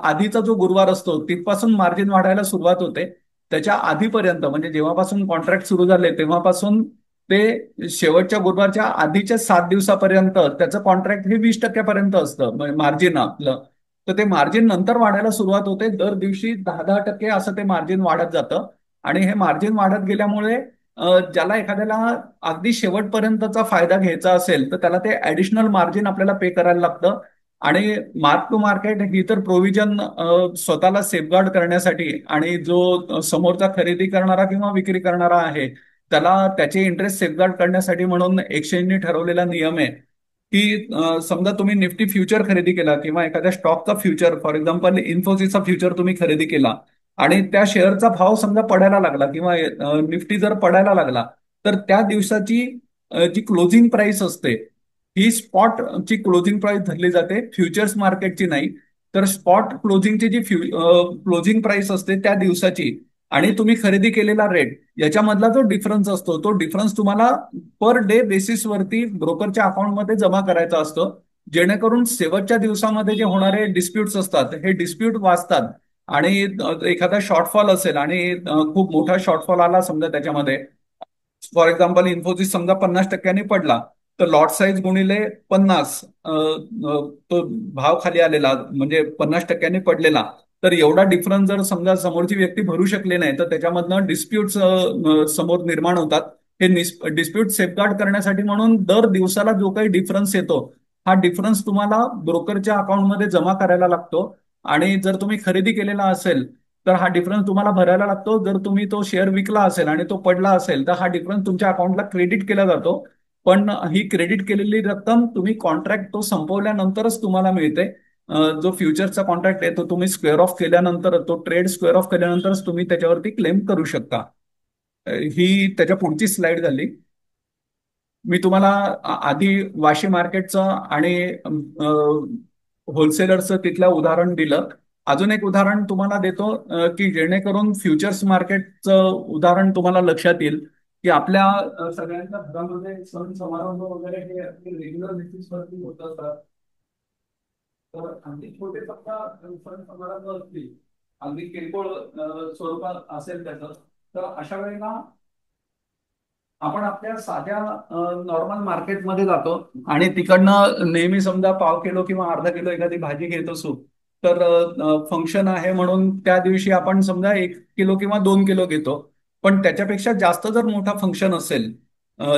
आधीचा जो गुरुवार असतो तिथपासून मार्जिन वाढायला सुरुवात होते. त्याच्या आधीपर्यंत म्हणजे जेव्हापासून कॉन्ट्रॅक्ट सुरू झाले तेव्हापासून ते शेवटच्या गुरुवारच्या आधीच्या 7 दिवसापर्यंत त्याचं कॉन्ट्रॅक्ट हे 20% असतं मार्जिन आपलं. तर ते मार्जिन नंतर वाढायला सुरुवात होते. दर दिवशी 10-10% असं ते मार्जिन वाढत जातं. आणि हे मार्जिन वाढत गेल्यामुळे ज्याला एखाद्याला अगदी शेवटपर्यंतचा फायदा घ्यायचा असेल तर त्याला ते ऍडिशनल मार्जिन आपल्याला पे करायला लागतं. आणि मार्क टू मार्केट ही तर प्रोव्हिजन स्वतःला सेफगार्ड करण्यासाठी आणि जो समोरचा खरेदी करणारा किंवा विक्री करणारा आहे त्याला त्याचे इंटरेस्ट सेफगार्ड करण्यासाठी म्हणून एक्सचेंजने ठरवलेला नियम आहे की समजा तुम्ही निफ्टी फ्युचर खरेदी केला किंवा एखाद्या स्टॉकचा फ्युचर फॉर एक्झाम्पल इन्फोसिसचा फ्युचर तुम्ही खरेदी केला आणि त्या शेअरचा भाव समजा पडायला लागला किंवा निफ्टी जर पडायला लागला, तर त्या दिवसाची जी क्लोजिंग प्राइस असते ही स्पॉट ची क्लोजिंग प्राइस धरली जाते, फ्युचर्स मार्केटची नाही. तर स्पॉट क्लोजिंगची जी क्लोजिंग प्राइस असते त्या दिवसाची आणि तुम्ही खरेदी केलेला रेट याच्यामधला जो डिफरन्स असतो तो डिफरन्स तुम्हाला पर डे बेसिसवरती ब्रोकरच्या अकाउंटमध्ये जमा करायचा असतो. जेणेकरून शेवटच्या दिवसामध्ये जे होणारे डिस्प्यूट्स असतात हे डिस्प्यूट वाचतात. आणि एखादा शॉर्टफॉल असेल आणि खूप मोठा शॉर्टफॉल आला समजा त्याच्यामध्ये, फॉर एक्झाम्पल इन्फोसिस समजा 50%नी पडला, तर लॉट साईज गुणिले 50 तो भाव खाली आलेला म्हणजे 50%नी पडलेला. तर एवढा डिफरन्स जर समजा समोरची व्यक्ती भरू शकली नाही तर त्याच्यामधनं डिस्प्यूट समोर निर्माण होतात. हे डिस्प्यूट सेफगार्ड करण्यासाठी म्हणून दर दिवसाला जो काही डिफरन्स येतो हा डिफरन्स तुम्हाला ब्रोकरच्या अकाउंटमध्ये जमा करायला लागतो. आणि जर तुम्ही खरेदी केलेला असेल तर हा डिफरन्स तुम्हाला भरायला लागतो. जर तुम्ही तो शेअर विकला असेल आणि तो पडला असेल तर हा डिफरन्स तुमच्या अकाउंटला क्रेडिट केला जातो. पण ही क्रेडिट केलेली रक्कम तुम्ही कॉन्ट्रॅक्ट तो संपवल्यानंतरच तुम्हाला मिळते. जो फ्युचरचा कॉन्ट्रॅक्ट आहे तो तुम्ही स्क्वेअर ऑफ केल्यानंतर, तो ट्रेड स्क्वेअर ऑफ केल्यानंतरच तुम्ही त्याच्यावरती क्लेम करू शकता. ही त्याच्या पुढची स्लाइड झाली. मी तुम्हाला आधी वाशी मार्केटचं आणि होलसेलरचं तिथलं उदाहरण दिलं. अजून एक उदाहरण तुम्हाला देतो की जेणेकरून फ्युचर्स मार्केटचं उदाहरण तुम्हाला लक्षात येईल की आपल्या सगळ्यांच्या घरामध्ये सण समारंभ वगैरे हे रेग्युलर बेसिसवरती होत असतात. तर अगदी छोटे फक्त सण समारंभ असतील, अगदी किरकोळ स्वरूपात असेल त्याचं, तर अशा वेळेला आपण आपल्या साध्या नॉर्मल मार्केटमध्ये जातो आणि तिकडनं नेहमी समजा पाव किलो किंवा अर्धा किलो एखादी भाजी घेत असू, तर फंक्शन आहे म्हणून त्या दिवशी आपण समजा 1 किलो किंवा 2 किलो घेतो. पण त्याच्यापेक्षा जास्त जर मोठा फंक्शन असेल,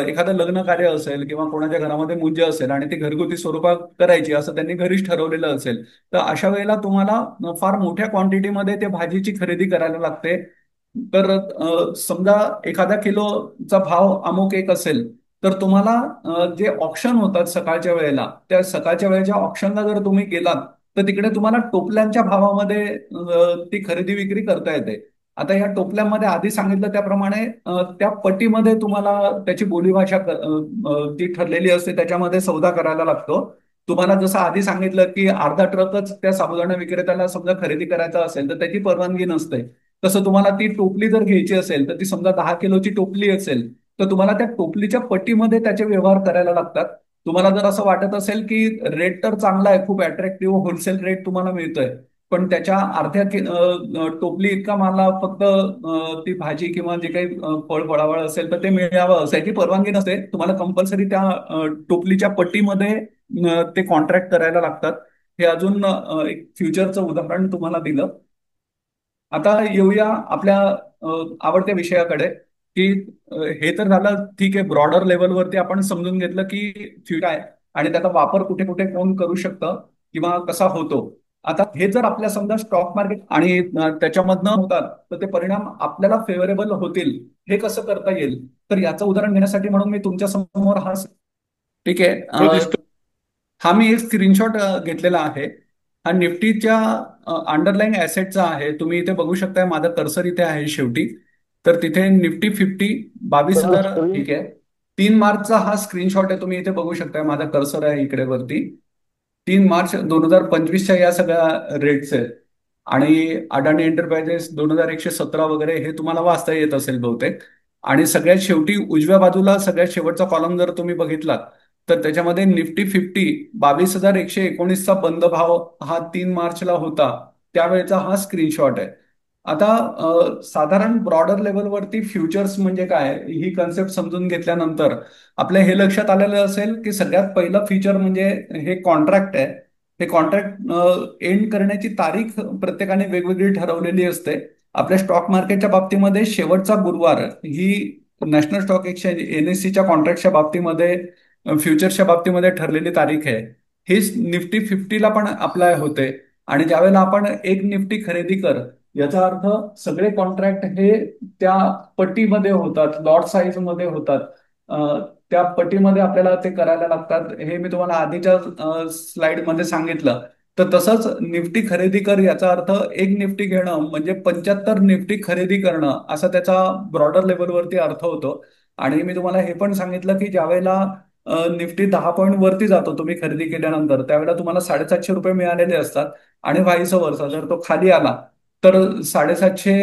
एखादं लग्न कार्य असेल किंवा कोणाच्या घरामध्ये मुंज असेल आणि ती घरगुती स्वरूपात करायची असं त्यांनी घरीच ठरवलेलं असेल, तर अशा वेळेला तुम्हाला फार मोठ्या क्वांटिटीमध्ये ते भाजीची खरेदी करायला लागते. तर समजा एखाद्या किलोचा भाव अमुक एक असेल, तर तुम्हाला जे ऑप्शन होतात सकाळच्या वेळेला, त्या सकाळच्या वेळेच्या ऑप्शनला जर तुम्ही गेलात, तर तिकडे तुम्हाला टोपल्यांच्या भावामध्ये ती खरेदी विक्री करता येते. आता या टोपल्यांमध्ये आधी सांगितलं त्याप्रमाणे त्या पटीमध्ये तुम्हाला त्याची बोलीभाषा जी ठरलेली असते त्याच्यामध्ये सौदा करायला लागतो. तुम्हाला जसं आधी सांगितलं की अर्धा ट्रकच त्या साबुदाणा विक्रेत्याला समजा खरेदी करायचा असेल तर त्याची परवानगी नसते. तसं तुम्हाला ती टोपली जर घ्यायची असेल तर ती समजा 10 किलोची टोपली असेल, तर तुम्हाला त्या टोपलीच्या पट्टीमध्ये त्याचे व्यवहार करायला लागतात. तुम्हाला जर असं वाटत असेल की रेट तर चांगला आहे, खूप अट्रॅक्टिव्ह होलसेल रेट तुम्हाला मिळतोय, पण त्याच्या टोपली इतका मला फक्त ती भाजी किंवा जे काही फळ फळावळ असेल तर ते मिळावं असं याची परवानगी नसते. तुम्हाला कंपल्सरी त्या टोपलीच्या पट्टीमध्ये ते कॉन्ट्रॅक्ट करायला लागतात. हे अजून एक फ्युचरचं उदाहरण तुम्हाला दिलं. आता येऊया आपल्या आवडत्या विषयाकडे, की हे तर झालं ठीक आहे, ब्रॉडर लेवलवरती आपण समजून घेतलं की फ्युचर आहे आणि त्याचा वापर कुठे कुठे कोण करू शकतं किंवा कसा होतो. आता हे जर आपल्या समजा स्टॉक मार्केट आणि त्याच्यामधनं होतात, तर ते परिणाम आपल्याला फेवरेबल होतील, हे कसं करता येईल? तर याचं उदाहरण घेण्यासाठी म्हणून मी तुमच्या समोर हा ठीक आहे. हो दिसतो. हा मी एक स्क्रीनशॉट घेतलेला आहे. हा निफ्टीच्या अंडरलाईन ऍसेटचा आहे. तुम्ही इथे बघू शकताय, माझा कर्सर इथे आहे शेवटी. तर तिथे निफ्टी 50 22,000. स्क्रीन ठीक आहे. 3 मार्चचा हा स्क्रीनशॉट आहे, तुम्ही इथे बघू शकताय, माझा कर्सर आहे इकडे वरती. 3 मार्च 2025च्या या सगळ्या रेट्स आहेत. आणि अडाणी एंटरप्राइजेस 2117 वगैरे हे तुम्हाला वाचता येत असेल बहुतेक. आणि सगळ्यात शेवटी उजव्या बाजूला सगळ्यात शेवटचा कॉलम जर तुम्ही बघितलात, तर त्याच्यामध्ये निफ्टी 50 22,119चा बंद भाव हा 3 मार्चला होता. त्यावेळेचा हा स्क्रीनशॉट आहे. आता साधारण ब्रॉडर लेवलवरती फ्युचर्स म्हणजे काय ही कन्सेप्ट समजून घेतल्यानंतर आपल्या हे लक्षात आलेलं असेल की सगळ्यात पहिलं फीचर म्हणजे हे कॉन्ट्रॅक्ट आहे. हे कॉन्ट्रॅक्ट एंड करण्याची तारीख प्रत्येकाने वेगवेगळी ठरवलेली असते. आपल्या स्टॉक मार्केटच्या बाबतीमध्ये शेवटचा गुरुवार ही नॅशनल स्टॉक एक्सचेंज NSE च्या कॉन्ट्रॅक्टच्या बाबतीमध्ये, फ्युचरच्या बाबतीमध्ये ठरलेली तारीख आहे. हीच निफ्टी 50ला पण अप्लाय होते. आणि ज्यावेळेला आपण एक निफ्टी खरेदी कर, याचा अर्थ सगळे कॉन्ट्रॅक्ट हे त्या पट्टीमध्ये होतात, लॉट साईज मध्ये होतात. त्या पट्टीमध्ये आपल्याला ते करायला लागतात. हे मी तुम्हाला आधीच्या स्लाइडमध्ये सांगितलं. तर तसंच निफ्टी खरेदी कर याचा अर्थ एक निफ्टी घेणं म्हणजे 75 निफ्टी खरेदी करणं असा त्याचा ब्रॉडर लेवलवरती अर्थ होतो. आणि मी तुम्हाला हे पण सांगितलं की ज्यावेळेला निफ्टी 10 पॉईंट वरती जातो तुम्ही खरेदी केल्यानंतर, त्यावेळेला तुम्हाला 750 रुपये मिळालेले असतात. आणि व्हाईस वर्सा जर तो खाली आला तर 750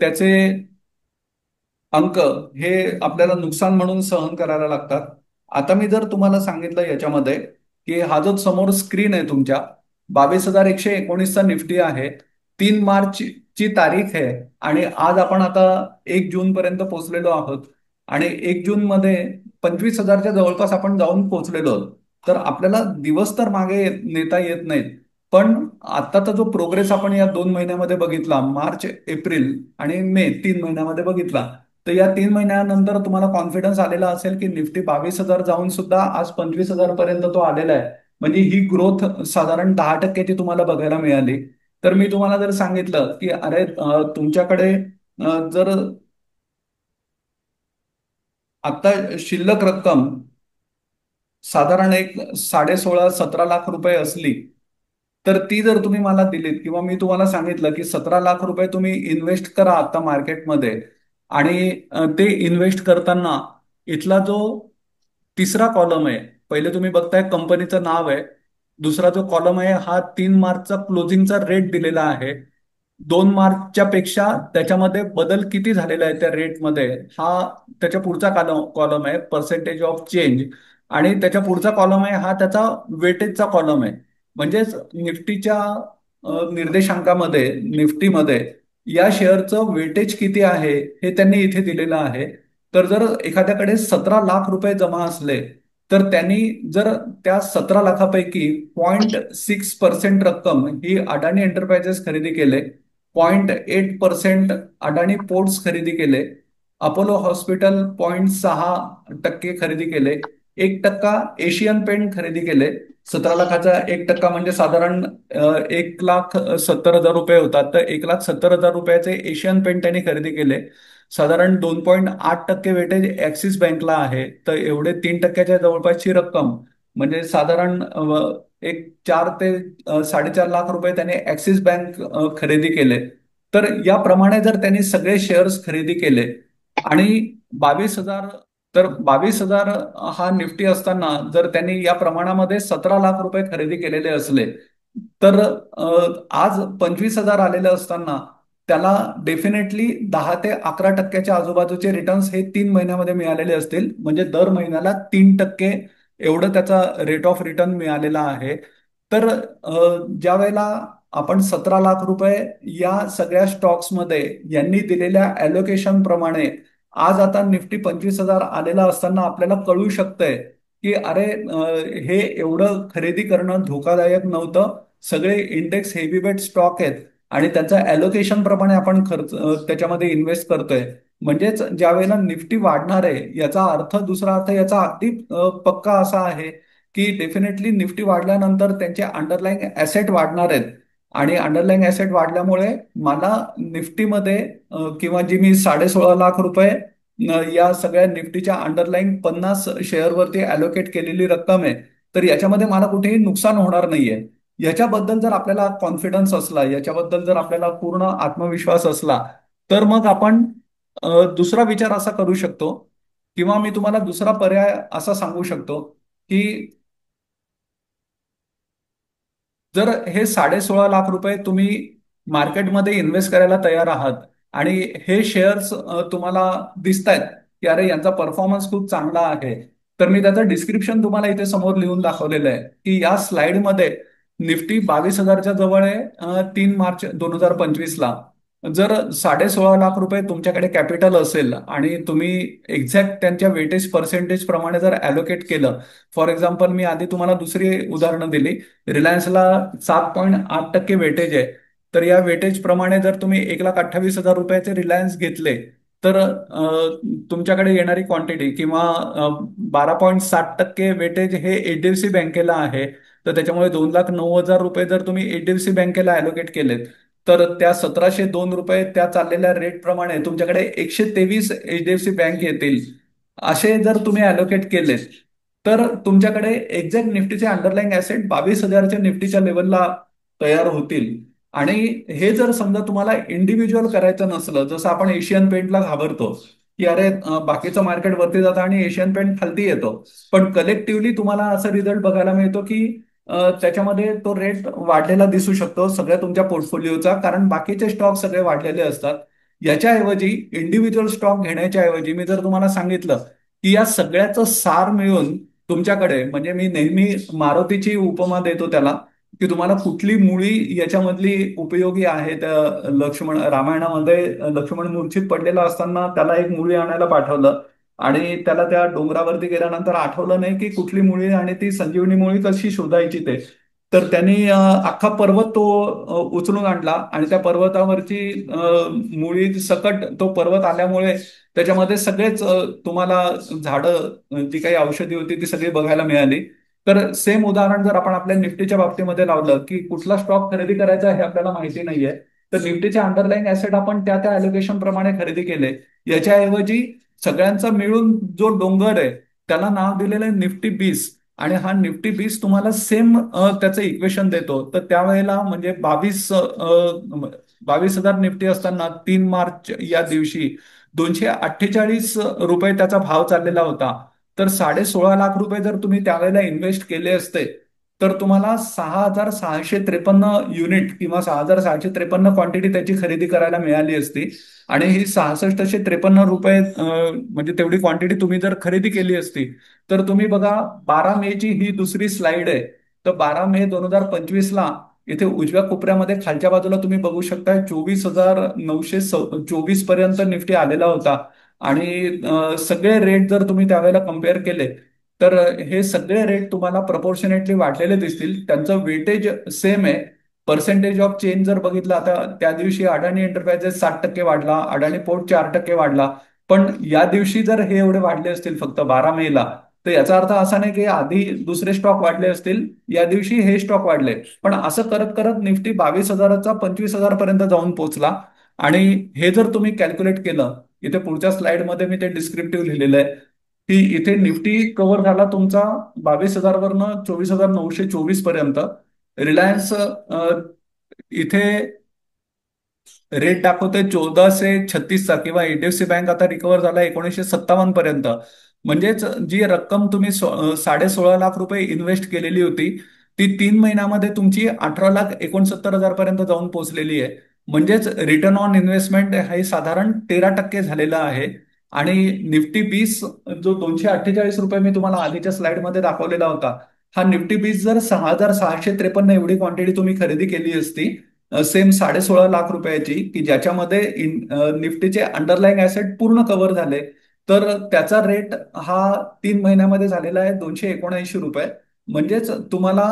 त्याचे अंक हे आपल्याला नुकसान म्हणून सहन करायला लागतात. आता मी जर तुम्हाला सांगितलं याच्यामध्ये की हा जो समोर स्क्रीन आहे तुमच्या, 22,119चा निफ्टी आहे. 3 मार्च ची तारीख आहे आणि आज आपण आता 1 जून पर्यंत पोहोचलेलो आहोत. आणि 1 जून मध्ये 25,000च्या जवळपास आपण जाऊन पोहोचलेलो आहोत. तर आपल्याला दिवस तर मागे नेता येत नाहीत. पण आताचा जो प्रोग्रेस आपण या 2 महिन्यामध्ये बघितला, मार्च एप्रिल आणि मे 3 महिन्यामध्ये बघितला, तर या 3 महिन्यानंतर तुम्हाला कॉन्फिडन्स आलेला असेल की निफ्टी 22,000 जाऊन सुद्धा आज 25,000 पर्यंत तो आलेला आहे. म्हणजे ही ग्रोथ साधारण 10%ची तुम्हाला बघायला मिळाली. तर मी तुम्हाला जर सांगितलं की अरे तुमच्याकडे जर आता शिल्लक रक्कम साधारण एक 16.5-17 लाख रुपये असली, तर ती जर तुम्ही मला दिलीत किंवा मी तुम्हाला सांगितलं की 17 लाख रुपये तुम्ही इन्व्हेस्ट करा आता मार्केटमध्ये, आणि ते इन्व्हेस्ट करताना इथला जो तिसरा कॉलम आहे, पहिले तुम्ही बघताय कंपनीचं नाव आहे, दुसरा जो कॉलम आहे हा 3 मार्चचा क्लोजिंगचा रेट दिलेला आहे. 2 मार्चच्या पेक्षा त्याच्यामध्ये बदल किती झालेला आहे त्या रेटमध्ये, हा त्याच्या पुढचा कॉलम आहे पर्सेंटेज ऑफ चेंज. आणि त्याच्या पुढचा कॉलम आहे हा त्याचा वेटेजचा कॉलम आहे. म्हणजेच निफ्टीच्या निर्देशांकामध्ये, निफ्टीमध्ये या शेअरचं वेटेज किती आहे हे त्यांनी इथे दिलेलं आहे. तर जर एखाद्याकडे 17 लाख रुपये जमा असले तर त्यांनी जर त्या 17 लाखापैकी 0.6% रक्कम ही अडाणी एंटरप्राइजेस खरेदी केले, 0.8% अडाणी पोर्ट्स खरेदी केले, अपोलो हॉस्पिटल 0.6% खरेदी केले, 1% एशियन पेंट खरेदी केले. 17 लाखाचा 1% म्हणजे साधारण 1,70,000 रुपये होतात. तर 1,70,000 रुपयाचे एशियन पेंट त्यांनी खरेदी केले. साधारण 2.8% वेटेज ऍक्सिस बँकला आहे. तर एवढे 3%च्या जवळपासची रक्कम म्हणजे साधारण एक 4 ते 4.5 लाख रुपये त्यांनी ऍक्सिस बँक खरेदी केले. तर याप्रमाणे जर त्यांनी सगळे शेअर्स खरेदी केले आणि 22,000, तर 22,000 हा निफ्टी असताना जर त्यांनी या प्रमाणामध्ये 17 लाख रुपये खरेदी केलेले असले तर आज 25,000 आलेले असताना त्याला डेफिनेटली 10 ते 11%च्या आजूबाजूचे रिटर्न्स हे 3 महिन्यामध्ये मिळालेले असतील. म्हणजे दर महिन्याला 3% एवढं त्याचा रेट ऑफ रिटर्न मिळालेला आहे. तर ज्या वेळेला आपण 17 लाख रुपये या सगळ्या स्टॉक्समध्ये यांनी दिलेल्या अलोकेशन प्रमाणे आज आता निफ्टी 25,000 आलेला असताना आपल्याला कळू शकतंय की अरे हे एवढं खरेदी करणं धोकादायक नव्हतं. सगळे इंडेक्स हेवीवेट स्टॉक आहेत आणि त्यांचं अलोकेशन प्रमाणे आपण खर्च त्याच्यामध्ये इन्व्हेस्ट करतोय. म्हणजेच ज्या वेळेला निफ्टी वाढणार आहे याचा अर्थ, दुसरा अर्थ याचा अगदी पक्का असा आहे की डेफिनेटली निफ्टी वाढल्यानंतर त्यांचे अंडरलाईंग ऍसेट वाढणार आहेत. आणि अंडरलाईंग ऍसेट वाढल्यामुळे मला निफ्टीमध्ये किंवा जी मी 16.5 लाख रुपये या सगळ्या निफ्टीच्या अंडरलाईंग 50 शेअरवरती अलोकेट केलेली रक्कम आहे. तर याच्यामध्ये मला कुठेही नुकसान होणार नाहीये. याच्याबद्दल जर आपल्याला कॉन्फिडन्स असला, याच्याबद्दल जर आपल्याला पूर्ण आत्मविश्वास असला, तर मग आपण दुसरा विचार असा करू शकतो किंवा मी तुम्हाला दुसरा पर्याय असा सांगू शकतो की जर हे 16.5 लाख रुपये तुम्ही मार्केटमध्ये इन्व्हेस्ट करायला तयार आहात आणि हे शेअर्स तुम्हाला दिसत आहेत की अरे यांचा परफॉर्मन्स खूप चांगला आहे, तर मी त्याचं डिस्क्रिप्शन तुम्हाला इथे समोर लिहून दाखवलेलं आहे की या स्लाइडमध्ये निफ्टी 22,000च्या जवळ आहे 3 मार्च 2025ला. जर 16.5 लाख रुपये तुमच्याकडे कॅपिटल असेल आणि तुम्ही एक्झॅक्ट त्यांच्या वेटेज पर्सेंटेज प्रमाणे जर अलोकेट केलं, फॉर एक्झाम्पल मी आधी तुम्हाला दुसरी उदाहरणं दिली. रिलायन्सला 7.8% वेटेज आहे. तर या वेटेज प्रमाणे जर तुम्ही 1,28,000 रुपयाचे रिलायन्स घेतले तर तुमच्याकडे येणारी क्वांटिटी किंवा 12.7% वेटेज हे एचडीएफसी बँकेला आहे. तर त्याच्यामुळे 2,09,000 रुपये जर तुम्ही एचडीएफसी बँकेला अलोकेट केलेत तर त्या 1,702 रुपये त्या चाललेल्या रेट प्रमाणे तुमच्याकडे 123 एचडीएफसी बँक येतील. असे जर तुम्ही अलोकेट केलेत तर तुमच्याकडे एक्झॅक्ट निफ्टीचे अंडरलाईंग ऍसेट 22,000च्या निफ्टीच्या लेवलला तयार होतील. आणि हे जर समजा तुम्हाला इंडिव्हिज्युअल करायचं नसलं, जसं आपण एशियन पेंटला घाबरतो की अरे बाकीचं मार्केट वरती जातं आणि एशियन पेंट खालती येतो, पण कलेक्टिव्हली तुम्हाला असा रिझल्ट बघायला मिळतो की त्याच्यामध्ये तो रेट वाढलेला दिसू शकतो सगळ्या तुमच्या पोर्टफोलिओचा, कारण बाकीचे स्टॉक सगळे वाढलेले असतात. याच्याऐवजी इंडिव्हिज्युअल स्टॉक घेण्याच्या ऐवजी मी जर तुम्हाला सांगितलं की या सगळ्याचं सार मिळून तुमच्याकडे, म्हणजे मी नेहमी मारुतीची उपमा देतो त्याला, की तुम्हाला कुठली मुळी याच्यामधली उपयोगी आहे. त्या रामायणामध्ये लक्ष्मण मूर्छित पडलेला असताना त्याला एक मुळी आणायला पाठवलं आणि त्याला त्या डोंगरावरती गेल्यानंतर आठवलं नाही की कुठली मुळी आणि ती संजीवनी मुळी कशी शोधायची ते. तर त्यांनी अख्खा पर्वत तो उचलून आणला आणि त्या पर्वतावरची मुळी सकट तो पर्वत आल्यामुळे त्याच्यामध्ये सगळेच तुम्हाला झाडं, जी काही औषधी होती ती सगळी बघायला मिळाली. तर सेम उदाहरण जर आपण आपल्या निफ्टीच्या बाबतीमध्ये लावलं की कुठला स्टॉक खरेदी करायचा हे आपल्याला माहिती नाहीये, तर निफ्टीचे अंडरलाईन ऍसेट आपण त्या त्या अलोकेशन प्रमाणे खरेदी केले. याच्याऐवजी सगळ्यांचा मिळून जो डोंगर आहे त्याला नाव दिलेलं आहे निफ्टी 20. आणि हा निफ्टी 20 तुम्हाला सेम त्याचं इक्वेशन देतो. तर त्यावेळेला म्हणजे 22,000 निफ्टी असताना 3 मार्च या दिवशी 248 रुपये त्याचा भाव चाललेला होता. तर 16.5 लाख रुपये जर तुम्ही त्यावेळेला इन्व्हेस्ट केले असते तर तुम्हाला 6,653 युनिट किंवा 6,653 क्वांटिटी त्याची खरेदी करायला मिळाली असती. आणि ही 6653 रुपये म्हणजे तेवढी क्वांटिटी तुम्ही जर खरेदी केली असती तर तुम्ही बघा 12 मे ची ही दुसरी स्लाइड आहे. तर 12 मे 2025ला इथे उजव्या कोपऱ्यामध्ये खालच्या बाजूला तुम्ही बघू शकता 24,924 पर्यंत निफ्टी आलेला होता. आणि सगळे रेट जर तुम्ही त्यावेळेला कम्पेअर केले तर हे सगळे रेट तुम्हाला प्रपोर्शनेटली वाढलेले दिसतील. त्यांचं वेटेज सेम आहे. पर्सेंटेज ऑफ चेंज जर बघितलं, आता त्या दिवशी अडाणी एंटरप्राइजेस 7% वाढला, अडाणी पोर्ट 4% वाढला. पण या दिवशी जर हे एवढे वाढले असतील फक्त 12 मेला, तर याचा अर्थ असा नाही की आधी दुसरे स्टॉक वाढले असतील, या दिवशी हे स्टॉक वाढले. पण असं करत करत निफ्टी 22,000चा 25,000 पर्यंत जाऊन पोहोचला. आणि हे जर तुम्ही कॅल्क्युलेट केलं, इथे पुढच्या स्लाइडमध्ये मी ते डिस्क्रिप्टिव्ह लिहिलेलं आहे की इथे निफ्टी कव्हर झाला तुमचा 22,000 वरनं 24,924 पर्यंत. रिलायन्स इथे रेट दाखवतोय 1436चा, किंवा एचडीएफसी बँक आता रिकव्हर झाला 1957 पर्यंत. म्हणजेच जी रक्कम तुम्ही 16.5 लाख रुपये इन्व्हेस्ट केलेली होती, ती 3 महिन्यामध्ये तुमची 18,69,000 पर्यंत जाऊन पोहोचलेली आहे. म्हणजेच रिटर्न ऑन इन्व्हेस्टमेंट हे साधारण 13% झालेलं आहे. आणि निफ्टी 20 जो 248 रुपये मी तुम्हाला आधीच्या स्लाइडमध्ये दाखवलेला होता, हा निफ्टी 20 जर 6,653 एवढी क्वांटिटी तुम्ही खरेदी केली असती, सेम 16.5 लाख रुपयाची, की ज्याच्यामध्ये निफ्टीचे अंडरलाईंग ऍसेट पूर्ण कव्हर झाले, तर त्याचा रेट हा 3 महिन्यामध्ये झालेला आहे 279 रुपये. म्हणजेच तुम्हाला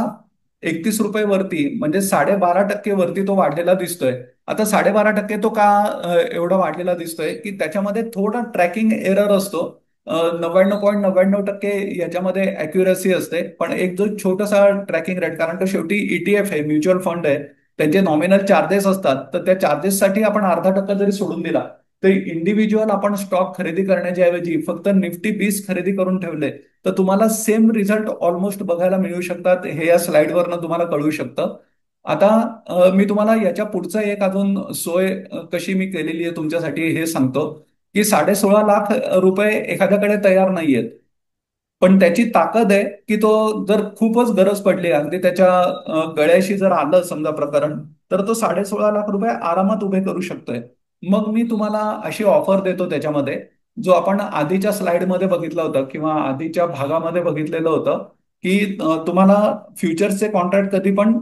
31 रुपये वरती, म्हणजे 12.5% वरती तो वाढलेला दिसतोय. आता 12.5% तो का एवढा वाढलेला दिसतोय, की त्याच्यामध्ये थोडा ट्रॅकिंग एरर असतो. 99.99% याच्यामध्ये अॅक्युरसी असते, पण एक जो छोटासा ट्रॅकिंग रेट, कारण तो शेवटी ईटीएफ आहे, म्युच्युअल फंड आहे, त्यांचे नॉमिनल चार्जेस असतात. तर त्या चार्जेससाठी आपण अर्धा टक्का जरी सोडून दिला, तर इंडिव्हिज्युअल आपण स्टॉक खरेदी करण्याच्या ऐवजी फक्त निफ्टी 20 खरेदी करून ठेवले, तर तुम्हाला सेम रिझल्ट ऑलमोस्ट बघायला मिळू शकतात. हे या स्लाइडवरनं तुम्हाला कळू शकतं. आता मी तुम्हाला याच्या पुढचं एक अजून सोय कशी मी केलेली आहे तुमच्यासाठी हे सांगतो. की 16.5 लाख रुपये एखाद्याकडे तयार नाहीयेत, पण त्याची ताकद आहे की तो जर खूपच गरज पडली, अगदी त्याच्या गळ्याशी जर आलं समजा प्रकरण, तर तो 16.5 लाख रुपये आरामात उभे करू शकतोय. मग मी तुम्हाला अशी ऑफर देतो त्याच्यामध्ये, जो आपण आधीच्या स्लाइडमध्ये बघितलं होतं किंवा आधीच्या भागामध्ये बघितलेलं होतं, की तुम्हाला फ्युचर्सचे कॉन्ट्रॅक्ट कधी पण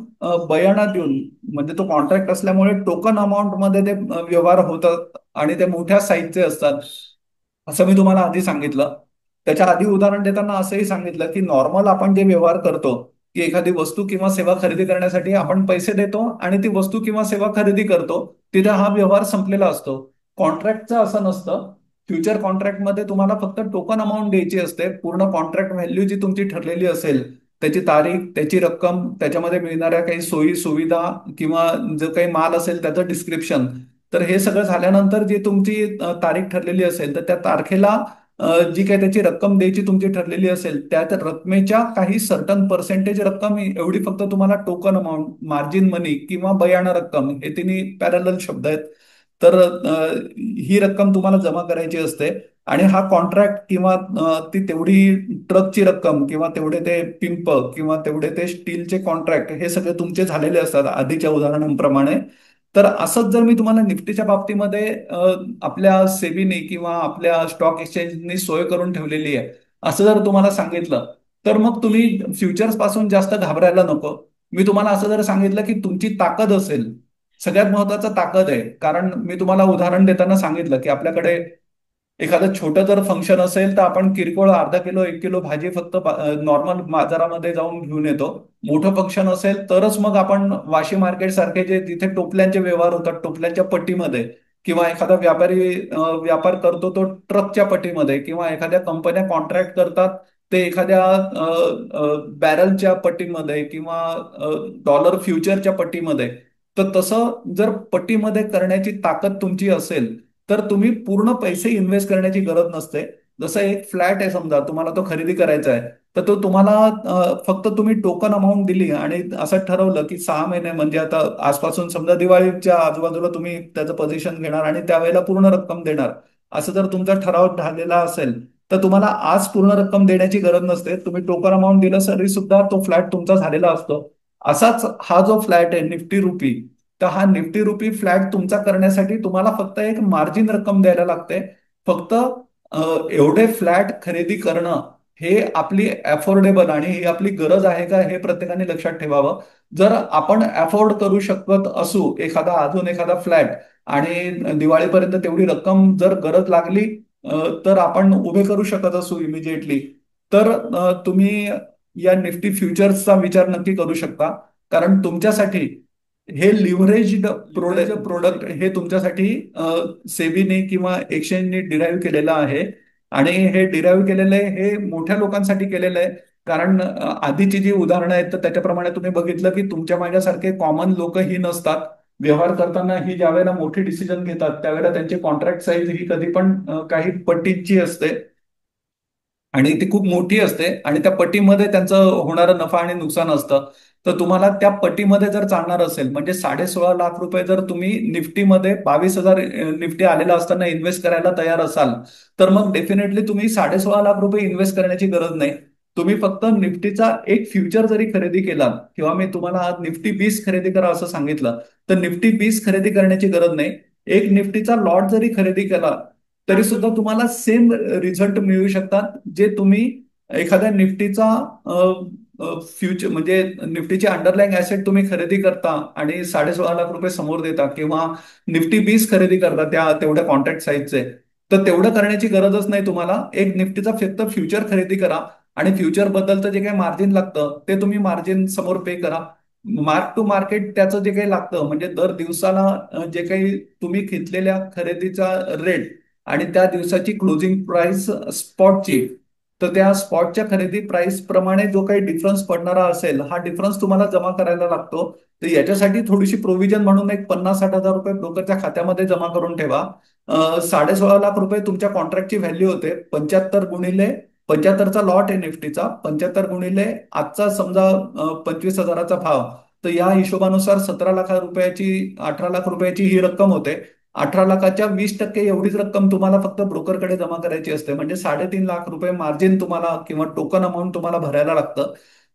बयाणात देऊन, म्हणजे तो कॉन्ट्रॅक्ट असल्यामुळे टोकन अमाऊंट मध्ये ते व्यवहार होतात आणि ते मोठ्या साईजचे असतात, असं मी तुम्हाला आधी सांगितलं. त्याच्या आधी उदाहरण देताना असंही सांगितलं की नॉर्मल आपण जे व्यवहार करतो, की एखादी वस्तू किंवा सेवा खरेदी करण्यासाठी आपण पैसे देतो आणि ती वस्तू किंवा सेवा खरेदी करतो, तिथे हा व्यवहार संपलेला असतो. कॉन्ट्रॅक्टचं असं नसतं. फ्युचर कॉन्ट्रॅक्टमध्ये तुम्हाला फक्त टोकन अमाऊंट द्यायची असते. पूर्ण कॉन्ट्रॅक्ट व्हॅल्यू जी तुमची ठरलेली असेल, त्याची तारीख, त्याची रक्कम, त्याच्यामध्ये मिळणाऱ्या काही सोयी सुविधा किंवा जो काही माल असेल त्याचं डिस्क्रिप्शन, तर हे सगळं झाल्यानंतर जी तुमची तारीख ठरलेली असेल, तर त्या तारखेला जी काही त्याची रक्कम द्यायची तुमची ठरलेली असेल, त्या त्या रकमेच्या काही सर्टन पर्सेंटेज रक्कम एवढी फक्त तुम्हाला टोकन अमाऊंट, मार्जिन मनी किंवा बयाणा रक्कम, हे तिन्ही पॅरलल शब्द आहेत. तर ही रक्कम तुम्हाला जमा करायची असते. आणि हा कॉन्ट्रॅक्ट किंवा ती तेवढी ट्रकची रक्कम किंवा तेवढे ते पिंप किंवा तेवढे ते स्टीलचे कॉन्ट्रॅक्ट, हे सगळे तुमचे झालेले असतात आधीच्या उदाहरणांप्रमाणे. तर असंच जर मी तुम्हाला निफ्टीच्या बाबतीमध्ये आपल्या सेबीने किंवा आपल्या स्टॉक एक्सचेंजनी सोय करून ठेवलेली आहे, असं जर तुम्हाला सांगितलं, तर मग तुम्ही फ्युचर्स पासून जास्त घाबरायला नको. मी तुम्हाला असं जर सांगितलं की तुमची ताकद असेल, सगळ्यात महत्वाचं ताकद आहे. कारण मी तुम्हाला उदाहरण देताना सांगितलं की आपल्याकडे एखादं छोटं जर फंक्शन असेल, तर आपण किरकोळ अर्धा किलो 1 किलो भाजी फक्त नॉर्मल बाजारामध्ये जाऊन घेऊन येतो. मोठं फंक्शन असेल तरच मग आपण वाशी मार्केट सारखे जे तिथे टोपल्यांचे व्यवहार होतात टोपल्यांच्या पट्टीमध्ये, किंवा एखादा व्यापारी व्यापार करतो तो ट्रकच्या पट्टीमध्ये, किंवा एखाद्या कंपन्या कॉन्ट्रॅक्ट करतात ते एखाद्या बॅरलच्या पट्टीमध्ये किंवा डॉलर फ्युचरच्या पट्टीमध्ये. तर तसं जर पट्टीमध्ये करण्याची ताकद तुमची असेल, तर तुम्ही पूर्ण पैसे इन्व्हेस्ट करण्याची गरज नसते. जसं एक फ्लॅट आहे समजा, तुम्हाला तो खरेदी करायचा आहे, तर तो तुम्हाला फक्त तुम्ही टोकन अमाऊंट दिली आणि असं ठरवलं की 6 महिने, म्हणजे आता आजपासून समजा दिवाळीच्या आजूबाजूला तुम्ही त्याचं पोझिशन घेणार आणि त्यावेळेला पूर्ण रक्कम देणार, असं जर तुमचा ठराव झालेला असेल, तर तुम्हाला आज पूर्ण रक्कम देण्याची गरज नसते. तुम्ही टोकन अमाऊंट दिलं तरी सुद्धा तो फ्लॅट तुमचा झालेला असतो. असाच हा जो फ्लॅट आहे निफ्टी रुपी, तर हा निफ्टी रुपी फ्लॅट तुमचा करण्यासाठी तुम्हाला फक्त एक मार्जिन रक्कम द्यायला लागते. फक्त एवढे फ्लॅट खरेदी करणं हे आपली अफोर्डेबल आणि ही आपली गरज आहे का हे प्रत्येकाने लक्षात ठेवावं. जर आपण अफोर्ड करू शकत असू अजून एखादा फ्लॅट आणि दिवाळीपर्यंत तेवढी रक्कम जर गरज लागली तर आपण उभे करू शकत असू इमिजिएटली, तर तुम्ही या निफ्टी फ्युचर्सचा विचार नक्की करू शकता. कारण तुमच्यासाठी हे लिव्हरेज्ड प्रोडक्ट हे तुमच्यासाठी सेबीने किंवा एक्सचेंजने डिराईव्ह केलेलं आहे. आणि हे डिराईव्ह केलेलं आहे हे मोठ्या लोकांसाठी केलेलं आहे. कारण आधीची जी उदाहरणं आहेत तर त्याच्याप्रमाणे तुम्ही बघितलं की तुमच्या माझ्यासारखे कॉमन लोक ही नसतात. व्यवहार करताना ही ज्या वेळेला मोठे डिसिजन घेतात त्यावेळेला त्यांची कॉन्ट्रॅक्ट साईज ही कधी पण काही पटीची असते आणि ती खूप मोठी असते आणि त्या पटीमध्ये त्यांचं होणारं नफा आणि नुकसान असतं. तर तुम्हाला त्या पटीमध्ये जर चालणार असेल म्हणजे 16.5 लाख रुपये जर तुम्ही निफ्टीमध्ये 22,000 निफ्टी आलेला असताना इन्व्हेस्ट करायला तयार असाल, तर मग डेफिनेटली तुम्ही 16.5 लाख रुपये इन्व्हेस्ट करण्याची गरज नाही. तुम्ही फक्त निफ्टीचा एक फ्युचर जरी खरेदी केला किंवा मी तुम्हाला आज निफ्टी 20 खरेदी करा असं सांगितलं, तर निफ्टी 20 खरेदी करण्याची गरज नाही. एक निफ्टीचा लॉट जरी खरेदी केला तरी सुद्धा तुम्हाला सेम रिझल्ट मिळू शकतात जे तुम्ही एखाद्या निफ्टीचा फ्युचर म्हणजे निफ्टीची अंडरलाईंग ऍसेट तुम्ही खरेदी करता आणि 16.5 लाख रुपये समोर देता किंवा निफ्टी 20 खरेदी करता त्या तेवढ्या कॉन्ट्रॅक्ट साईजचे, तर तेवढं करण्याची गरजच नाही तुम्हाला. एक निफ्टीचा फक्त फ्युचर खरेदी करा आणि फ्युचर बद्दलचं जे काही मार्जिन लागतं ते तुम्ही मार्जिन समोर पे करा. मार्क टू मार्केट त्याचं जे काही लागतं म्हणजे दर दिवसाला जे काही तुम्ही घेतलेल्या खरेदीचा रेट आणि त्या दिवसाची क्लोजिंग प्राइस स्पॉटची, तर त्या स्पॉटच्या खरेदी प्राइस प्रमाणे जो काही डिफरन्स पडणारा असेल हा डिफरन्स तुम्हाला जमा करायला लागतो. तर याच्यासाठी थोडीशी प्रोव्हिजन म्हणून एक 50-60 हजार रुपये ब्रोकरच्या खात्यामध्ये जमा करून ठेवा. 16.5 लाख रुपये तुमच्या कॉन्ट्रॅक्टची व्हॅल्यू होते. 75 गुणिले 75चा लॉट आहे निफ्टीचा, 75 गुणिले आजचा समजा 25,000चा भाव, तर या हिशोबानुसार 17 लाख रुपयाची 18 लाख रुपयाची ही रक्कम होते. 18 लाखाच्या 20% एवढीच रक्कम तुम्हाला फक्त ब्रोकरकडे जमा करायची असते. म्हणजे 3.5 लाख रुपये मार्जिन तुम्हाला किंवा टोकन अमाऊंट तुम्हाला भरायला लागतं.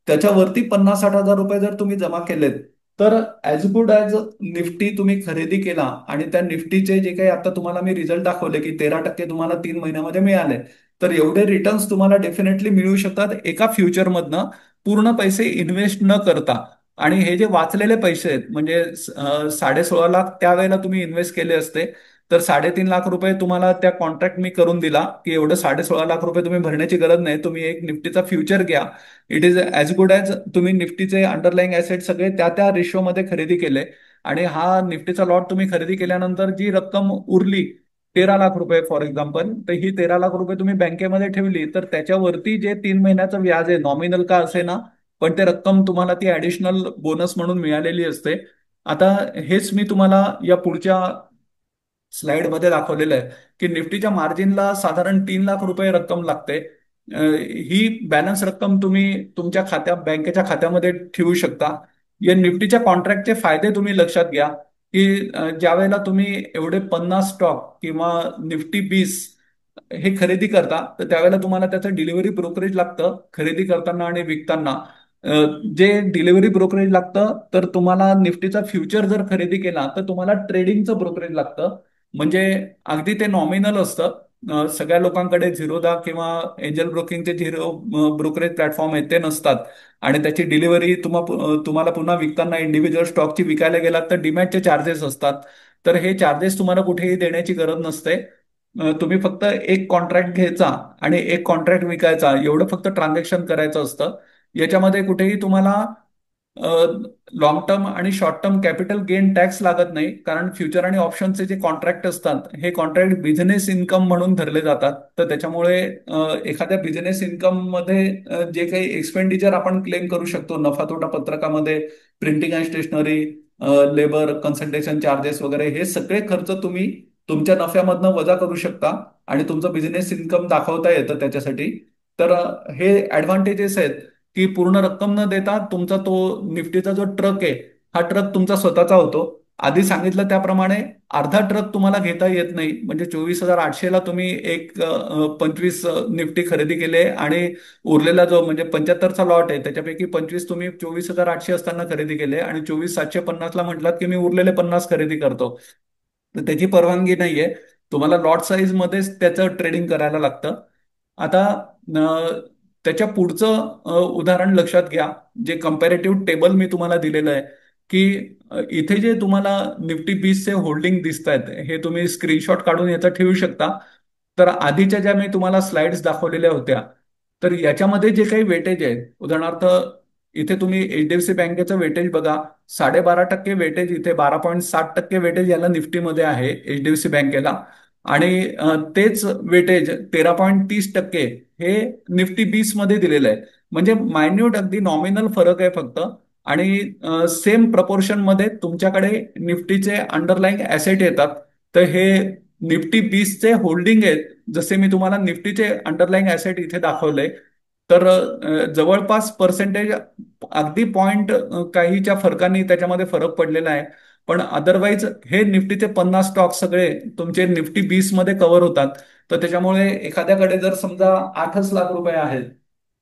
त्याच्यावरती 50-60 हजार रुपये जर तुम्ही जमा केलेत तर ॲज गुड ॲज निफ्टी तुम्ही खरेदी केला आणि त्या निफ्टीचे जे काही आता तुम्हाला मी रिझल्ट दाखवले की 13% तुम्हाला 3 महिन्यामध्ये मिळाले, तर एवढे रिटर्न्स तुम्हाला डेफिनेटली मिळू शकतात एका फ्युचरमधनं पूर्ण पैसे इन्व्हेस्ट न करता. आणि हे जे वाचलेले पैसे आहेत म्हणजे 16.5 लाख त्यावेळेला तुम्ही इन्व्हेस्ट केले असते, तर 3.5 लाख रुपये तुम्हाला त्या कॉन्ट्रॅक्ट मी करून दिला की एवढं 16.5 लाख रुपये तुम्ही भरण्याची गरज नाही, तुम्ही एक निफ्टीचा फ्युचर घ्या. It is as good as तुम्ही निफ्टीचे अंडरलाईंग ऍसेट सगळे त्या त्या रेशोमध्ये खरेदी केले आणि हा निफ्टीचा लॉट तुम्ही खरेदी केल्यानंतर जी रक्कम उरली 13 लाख रुपये फॉर एक्झाम्पल, तर ही 13 लाख रुपये तुम्ही बँकेमध्ये ठेवली तर त्याच्यावरती जे 3 महिन्याचं व्याज आहे नॉमिनल का असे ना, पण ते रक्कम तुम्हाला ती ऍडिशनल बोनस म्हणून मिळालेली असते. आता हेच मी तुम्हाला या पुढच्या स्लाइडमध्ये दाखवलेलं आहे की निफ्टीच्या मार्जिनला साधारण 3 लाख रुपये रक्कम लागते. ही बॅलन्स रक्कम तुम्ही तुमच्या बँकेच्या खात्यामध्ये ठेवू शकता. या निफ्टीच्या कॉन्ट्रॅक्टचे फायदे तुम्ही लक्षात घ्या की ज्या वेळेला तुम्ही एवढे 50 स्टॉक किंवा निफ्टी 20 हे खरेदी करता तर त्यावेळेला तुम्हाला त्याचं डिलिव्हरी ब्रोकरेज लागतं खरेदी करताना आणि विकताना. जे डिलिव्हरी ब्रोकरेज लागतं तर तुम्हाला निफ्टीचा फ्युचर जर खरेदी केला तर तुम्हाला ट्रेडिंगचं ब्रोकरेज लागतं. म्हणजे अगदी ते नॉमिनल असतं. सगळ्या लोकांकडे झिरोदा किंवा एंजल ब्रोकिंगचे झिरो ब्रोकरेज प्लॅटफॉर्म आहेत ते नसतात. आणि त्याची डिलिव्हरी तुम्हाला पुन्हा विकताना इंडिव्हिज्युअल स्टॉकची विकायला गेलात तर डीमॅटचे चार्जेस असतात. तर हे चार्जेस तुम्हाला कुठेही देण्याची गरज नसते. तुम्ही फक्त एक कॉन्ट्रॅक्ट घ्यायचा आणि एक कॉन्ट्रॅक्ट विकायचा एवढं फक्त ट्रान्झॅक्शन करायचं असतं. याच्यामध्ये कुठेही तुम्हाला लॉंग टर्म आणि short term capital gain tax लागत नाही. कारण फ्युचर आणि ऑप्शनचे जे कॉन्ट्रॅक्ट असतात हे कॉन्ट्रॅक्ट बिझनेस इन्कम म्हणून धरले जातात. तर त्याच्यामुळे एखाद्या बिझनेस इन्कम मध्ये जे काही एक्सपेंडिचर आपण क्लेम करू शकतो नफा तोटा पत्रकामध्ये, printing and stationery, labour, consultation charges वगैरे हे सगळे खर्च तुम्ही तुमच्या नफ्यामधनं वजा करू शकता आणि तुमचं बिझनेस इन्कम दाखवता येतं त्याच्यासाठी. तर हे ऍडव्हान्टेजेस आहेत की पूर्ण रक्कम न देता तुमचा तो निफ्टीचा जो ट्रक आहे हा ट्रक तुमचा स्वतःचा होतो. आधी सांगितलं त्याप्रमाणे अर्धा ट्रक तुम्हाला घेता येत नाही. म्हणजे 24,800ला तुम्ही 25 निफ्टी खरेदी केले आणि उरलेला जो म्हणजे 75चा लॉट आहे त्याच्यापैकी 25 तुम्ही 24,800 असताना खरेदी केले आणि 24,750ला म्हटलात की मी उरलेले 50 खरेदी करतो. तर त्याची परवानगी नाहीये. तुम्हाला लॉट साईज मध्येच त्याचं ट्रेडिंग करायला लागतं. आता त्याच्या पुढचं उदाहरण लक्षात घ्या, जे कम्पॅरेटिव्ह टेबल मी तुम्हाला दिलेलं आहे, की इथे जे तुम्हाला निफ्टी 20चे होल्डिंग दिसत आहेत, हे तुम्ही स्क्रीनशॉट काढून याचा ठेवू शकता. तर आधीच्या ज्या मी तुम्हाला स्लाइड्स दाखवलेल्या होत्या, तर याच्यामध्ये जे काही वेटेज आहे, उदाहरणार्थ इथे तुम्ही एचडीएफसी बँकेचं वेटेज बघा, 12.5% वेटेज, इथे 12.7% वेटेज याला निफ्टीमध्ये आहे एचडीएफसी बँकेला. आणि तेच वेटेज 13.30% हे निफ्टी 20 मध्ये दिलेलं आहे. म्हणजे मायन्यूट अगदी नॉमिनल फरक आहे फक्त. आणि सेम प्रपोर्शन मध्ये तुमच्याकडे निफ्टीचे अंडरलाईंग ऍसेट येतात. तर हे निफ्टी 20चे होल्डिंग आहेत. जसे मी तुम्हाला निफ्टीचे अंडरलाईंग ऍसेट इथे दाखवले, तर जवळपास पर्सेंटेज अगदी पॉइंट काहीच्या फरकाने त्याच्यामध्ये फरक पडलेला आहे. पण अदरवाईज हे निफ्टीचे 50 स्टॉक सगळे तुमचे निफ्टी 20 मध्ये कव्हर होतात. तर त्याच्यामुळे एखाद्याकडे जर समजा 8 लाख रुपये आहेत,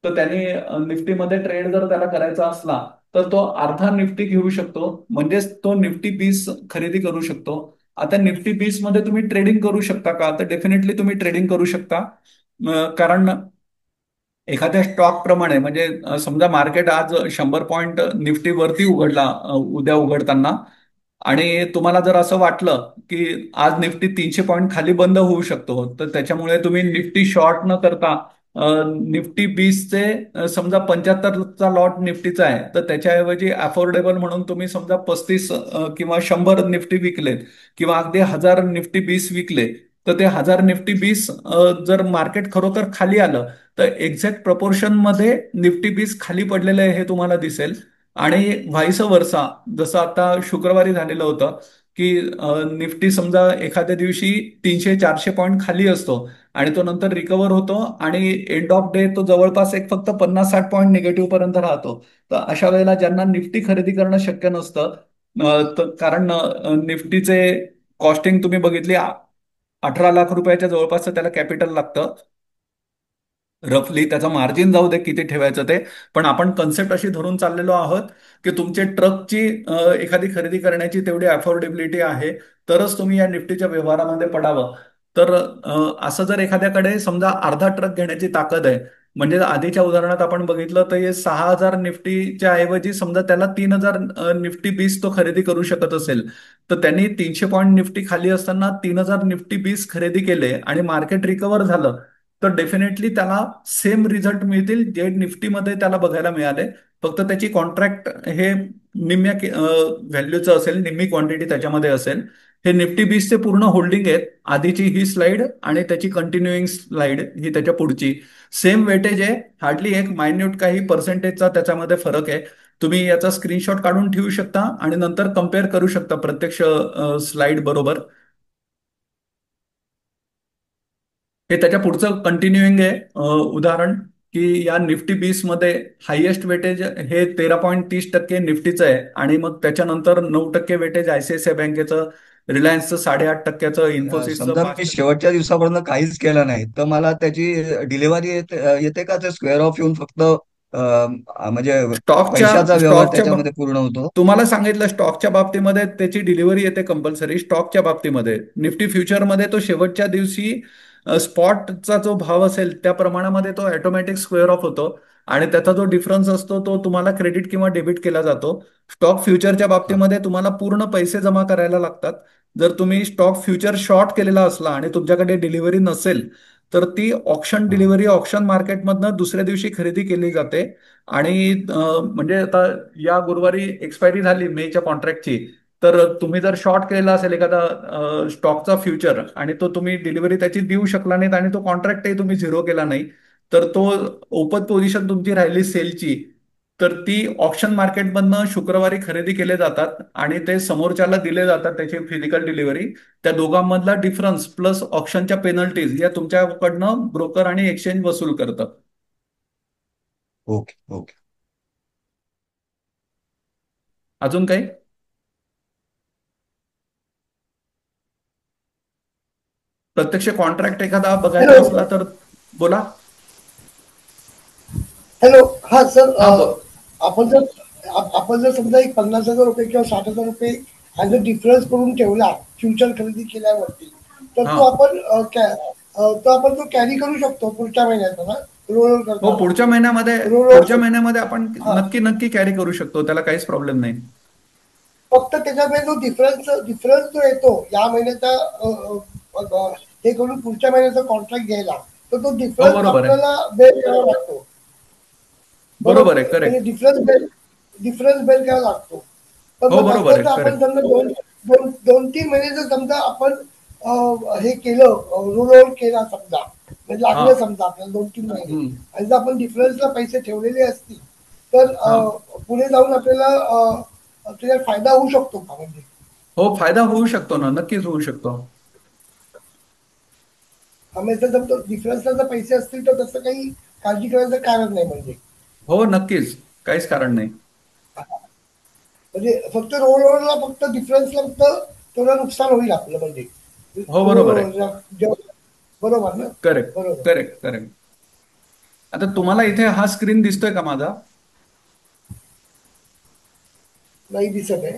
तर त्यांनी निफ्टीमध्ये ट्रेड जर त्याला करायचा असला, तर तो अर्धा निफ्टी घेऊ शकतो, म्हणजेच तो निफ्टी 20 खरेदी करू शकतो. आता निफ्टी 20 मध्ये तुम्ही ट्रेडिंग करू शकता का? तर डेफिनेटली तुम्ही ट्रेडिंग करू शकता. कारण एखाद्या स्टॉक प्रमाणे, म्हणजे समजा मार्केट आज 100 पॉईंट निफ्टी वरती उघडला उद्या उघडताना, आणि तुम्हाला जर असं वाटलं की आज निफ्टी 300 पॉईंट खाली बंद होऊ शकतो, तर त्याच्यामुळे तुम्ही निफ्टी शॉर्ट न करता निफ्टी 20चे समजा 75चा लॉट निफ्टीचा आहे, तर त्याच्याऐवजी अफोर्डेबल म्हणून तुम्ही समजा 35 किंवा 100 निफ्टी विकलेत, किंवा अगदी 1000 निफ्टी 20 विकले, तर ते 1000 निफ्टी 20 जर मार्केट खरोखर खाली आलं, तर एक्झॅक्ट प्रपोर्शन मध्ये निफ्टी 20 खाली पडलेलं आहे हे तुम्हाला दिसेल. आणि व्हाईस वर्सा, जसं आता शुक्रवारी झालेलं होतं, की निफ्टी समजा एखाद्या दिवशी 300-400 पॉईंट खाली असतो, आणि तो नंतर रिकवर होतो, आणि एंड ऑफ डे तो जवळपास एक फक्त 50-60 पॉईंट निगेटिव्ह पर्यंत राहतो. तर अशा वेळेला ज्यांना निफ्टी खरेदी करणं शक्य नसतं, कारण निफ्टीचे कॉस्टिंग तुम्ही बघितली, 18 लाख रुपयाच्या जवळपास त्याला कॅपिटल लागतं. रफली त्याचं मार्जिन जाऊ दे किती ठेवायचं ते, पण आपण कन्सेप्ट अशी धरून चाललेलो आहोत की तुमचे ट्रकची एखादी खरेदी करण्याची तेवढी अफोर्डेबिलिटी आहे, तरच तुम्ही या निफ्टीच्या व्यवहारामध्ये पडावं. तर असं जर एखाद्याकडे समजा अर्धा ट्रक घेण्याची ताकद आहे, म्हणजे आधीच्या उदाहरणात आपण बघितलं तर हे 6,000 निफ्टीच्या ऐवजी समजा त्याला 3,000 निफ्टी 20 तो खरेदी करू शकत असेल, तर त्यांनी 300 पॉईंट निफ्टी खाली असताना 3,000 निफ्टी 20 खरेदी केले आणि मार्केट रिकव्हर झालं, तर डेफिनेटली त्याला सेम रिझल्ट मिळतील जे निफ्टीमध्ये त्याला बघायला मिळाले. फक्त त्याची कॉन्ट्रॅक्ट हे निम्म्या व्हॅल्यूचं असेल, निम्मी क्वांटिटी त्याच्यामध्ये असेल. हे निफ्टी 20चे पूर्ण होल्डिंग आहेत. आधीची ही स्लाइड आणि त्याची कंटिन्युइंग स्लाइड ही त्याच्या पुढची सेम वेटेज आहे. हार्डली एक मायन्यूट काही पर्सेंटेजचा त्याच्यामध्ये फरक आहे. तुम्ही याचा स्क्रीनशॉट काढून ठेवू शकता आणि नंतर कम्पेअर करू शकता प्रत्यक्ष स्लाइड बरोबर. हे त्याच्या पुढचं कंटिन्युइंग आहे उदाहरण, की या निफ्टी 20 मध्ये हायएस्ट वेटेज हे 13.30% निफ्टीचं आहे, आणि मग त्याच्यानंतर 9% वेटेज आयसीआयसीआय बँकेचं, रिलायन्सचं 8.5%चं, इन्फोसिसचं समजा मी 5%. शेवटच्या दिवसापर्यंत काहीच केलं नाही, तर मला त्याची डिलिव्हरी येते का? ते स्क्वेअर ऑफ येऊन फक्त म्हणजे स्टॉकच्या पैशाचा व्यवहार स्टॉकच्या त्याच्यामध्ये पूर्ण होतो? तुम्हाला सांगितलं, स्टॉकच्या बाबतीमध्ये त्याची डिलिव्हरी येते कंपल्सरी. स्टॉकच्या बाबतीमध्ये निफ्टी फ्युचरमध्ये तो शेवटच्या दिवशी स्पॉटचा जो भाव असेल त्या प्रमाणामध्ये तो ऑटोमॅटिक स्क्वेअर ऑफ होतो, आणि त्याचा जो डिफरन्स असतो तो तुम्हाला क्रेडिट किंवा डेबिट केला जातो. स्टॉक फ्युचरच्या हा. बाबतीमध्ये तुम्हाला पूर्ण पैसे जमा करायला लागतात. जर तुम्ही स्टॉक फ्युचर शॉर्ट केलेला असला आणि तुमच्याकडे डिलिव्हरी नसेल, तर ती ऑप्शन हा. डिलिव्हरी ऑप्शन मार्केटमधनं दुसऱ्या दिवशी खरेदी केली जाते. आणि म्हणजे आता या गुरुवारी एक्सपायरी झाली मेच्या कॉन्ट्रॅक्टची, तर तुम्ही जर शॉर्ट केलेला असेल एखादा स्टॉकचा फ्युचर, आणि तो तुम्ही डिलिव्हरी त्याची देऊ शकला नाहीत, आणि तो कॉन्ट्रॅक्टही तुम्ही झिरो केला नाही, तर तो ओपन पोझिशन तुमची राहिली सेलची, तर ती ऑप्शन मार्केटमधनं शुक्रवारी खरेदी केले जातात आणि ते समोरच्याला दिले जातात त्याची फिजिकल डिलिव्हरी. त्या दोघांमधला डिफरन्स प्लस ऑप्शनच्या पेनल्टीज या तुमच्याकडनं ब्रोकर आणि एक्सचेंज वसूल करतं. Okay, okay. अजून काही? प्रत्यक्ष कॉन्ट्रॅक्ट एखादा बघायचा हॅलो. असला तर बोला. हॅलो. हा सर, हा आपण जर आपण जर समजा एक 50,000 रुपये किंवा 60,000 रुपये ॲज अ डिफरन्स करून ठेवला फ्युचर खरेदी केल्यावरती, तर हा तो आपण तो कॅरी करू शकतो पुढच्या महिन्यात ना? रोल हो, करताना. पुढच्या महिन्यामध्ये रोल पुढच्या महिन्यामध्ये आपण हा, नक्की नक्की कॅरी करू शकतो, त्याला काहीच प्रॉब्लेम नाही. फक्त त्याच्यामध्ये जो डिफरन्स जो येतो या महिन्याचा हे करून पुढच्या महिन्याचा कॉन्ट्रॅक्ट घ्यायला, तर तो हो, डिफरन्स बरोबर आहे. आपल्याला बेर करावा लागतो. बरोबर, बरोबर आहे, म्हणजे करेक्ट. डिफरन्स बेर करावा लागतो. पण हो, मग बरोबर नंतर आहे, जर आपण करेक्ट. समजा दोन दोन दोन तीन महिने जर समजा आपण हे केलं, रोल ओव्हर केला समजा, म्हणजे हा. लागलं समजा आपल्याला 2-3 महिने, हम्म. आणि जर आपण डिफरन्सला पैसे ठेवलेले असतील, तर हा. पुढे जाऊन आपल्याला त्याच्यात फायदा होऊ शकतो का म्हणजे? हो, फायदा होऊ शकतो ना, नक्कीच होऊ शकतो. आम्ही जर समजा डिफरन्सला जर पैसे असतील तर तसं काही काळजी करायचं कारण नाही म्हणजे. हो, नक्कीच, काहीच कारण नाही. म्हणजे फक्त रोल ओव्हरला फक्त डिफरन्सला फक्त तेवढं नुकसान होईल आपलं म्हणजे. हो, रोल बरोबर आहे. ओव्हरला बरोबर ना? करेक्ट, बरोबर. Correct, correct. आता तुम्हाला इथे हा स्क्रीन दिसतोय का माझा? नाही दिसत आहे.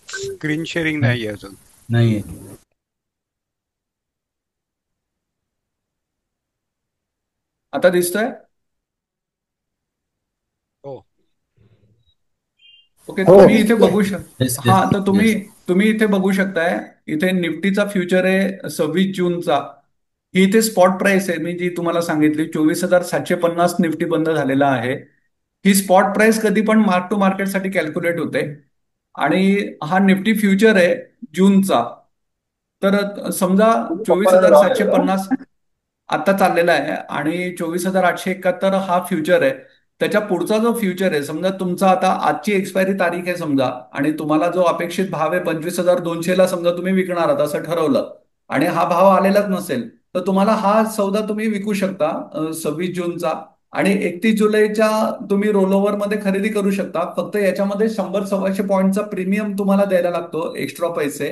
स्क्रीन शेअरिंग नाही आहे अजून. नाहीये. आता दिसतोय? हो. ओके, हो, तुम्ही इथे दिसतोय. बघू येस हा, येस तर तुम्ही येस. तुम्ही इथे बघू शकताय. इथे निफ्टीचा फ्युचर आहे 26 जूनचा. ही इथे स्पॉट प्राइस आहे, मी जी तुम्हाला सांगितली, 24,750 निफ्टी बंद झालेला आहे. ही स्पॉट प्राइस कधी पण मार्क टू मार्केटसाठी कॅल्क्युलेट होते. आणि हा निफ्टी फ्युचर आहे जूनचा. तर समजा 24,750 आता चाललेला आहे, आणि 24,871 हा फ्युचर आहे. त्याच्या पुढचा जो फ्युचर आहे, समजा तुमचा आता आजची एक्सपायरी तारीख आहे समजा, आणि तुम्हाला जो अपेक्षित भाव आहे 25,200 ला समजा तुम्ही विकणार आहात असं ठरवलं, आणि हा भाव आलेलाच नसेल, तर तुम्हाला हा सौदा तुम्ही विकू शकता 26 जूनचा. आणि 31 जुलैच्या तुम्ही रोल मध्ये खरेदी करू शकता. फक्त याच्यामध्ये 100-125 पॉईंटचा प्रीमियम तुम्हाला द्यायला लागतो, एक्स्ट्रा पैसे.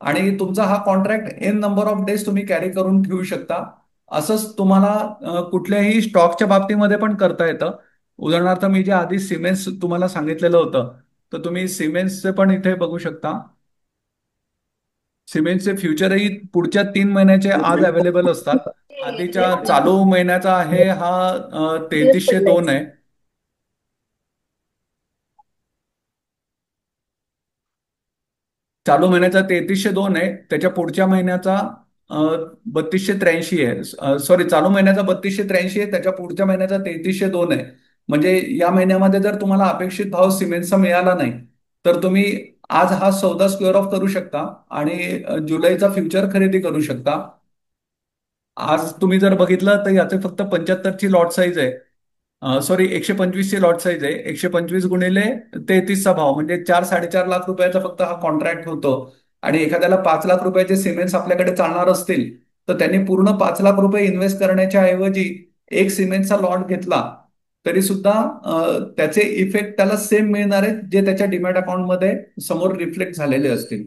आणि तुमचा हा contract N number of days तुम्ही कॅरी करून ठेवू शकता. असंच तुम्हाला कुठल्याही स्टॉकच्या बाबतीमध्ये पण करता येतं. उदाहरणार्थ, मी जे आधी सिमेंस तुम्हाला सांगितलेलं होतं, तर तुम्ही सिमेंसचे पण इथे बघू शकता. सिमेंसचे फ्युचरही पुढच्या 3 महिन्याचे आज अवेलेबल असतात. आधीच्या चालू महिन्याचा आहे हा 3302 आहे. चालू महिन्याचा 3302 आहे. त्याच्या पुढच्या महिन्याचा 3283 आहे. सॉरी, चालू महिन्याचा 3283 आहे, त्याच्या पुढच्या महिन्याचा 3302 आहे. म्हणजे या महिन्यामध्ये जर तुम्हाला अपेक्षित भाव सिमेंटचा मिळाला नाही, तर तुम्ही आज हा सौदा स्क्वेअर ऑफ करू शकता आणि जुलैचा फ्युचर खरेदी करू शकता. आज तुम्ही जर बघितलं तर याचे फक्त 75ची लॉट साईज आहे. सॉरी, 125ची लॉट साईज आहे. 125 गुणिले 33चा भाव म्हणजे 4-4.5 लाख रुपयाचा फक्त हा कॉन्ट्रॅक्ट होतो. आणि एखाद्याला 5 लाख रुपयाचे सिमेंट्स आपल्याकडे चालणार असतील, तर त्यांनी पूर्ण 5 लाख रुपये इन्व्हेस्ट करण्याच्या ऐवजी एक सिमेंटचा लॉट घेतला तरी सुद्धा त्याचे इफेक्ट त्याला सेम मिळणार आहेत, जे त्याच्या डिमॅट अकाउंटमध्ये समोर रिफ्लेक्ट झालेले असतील.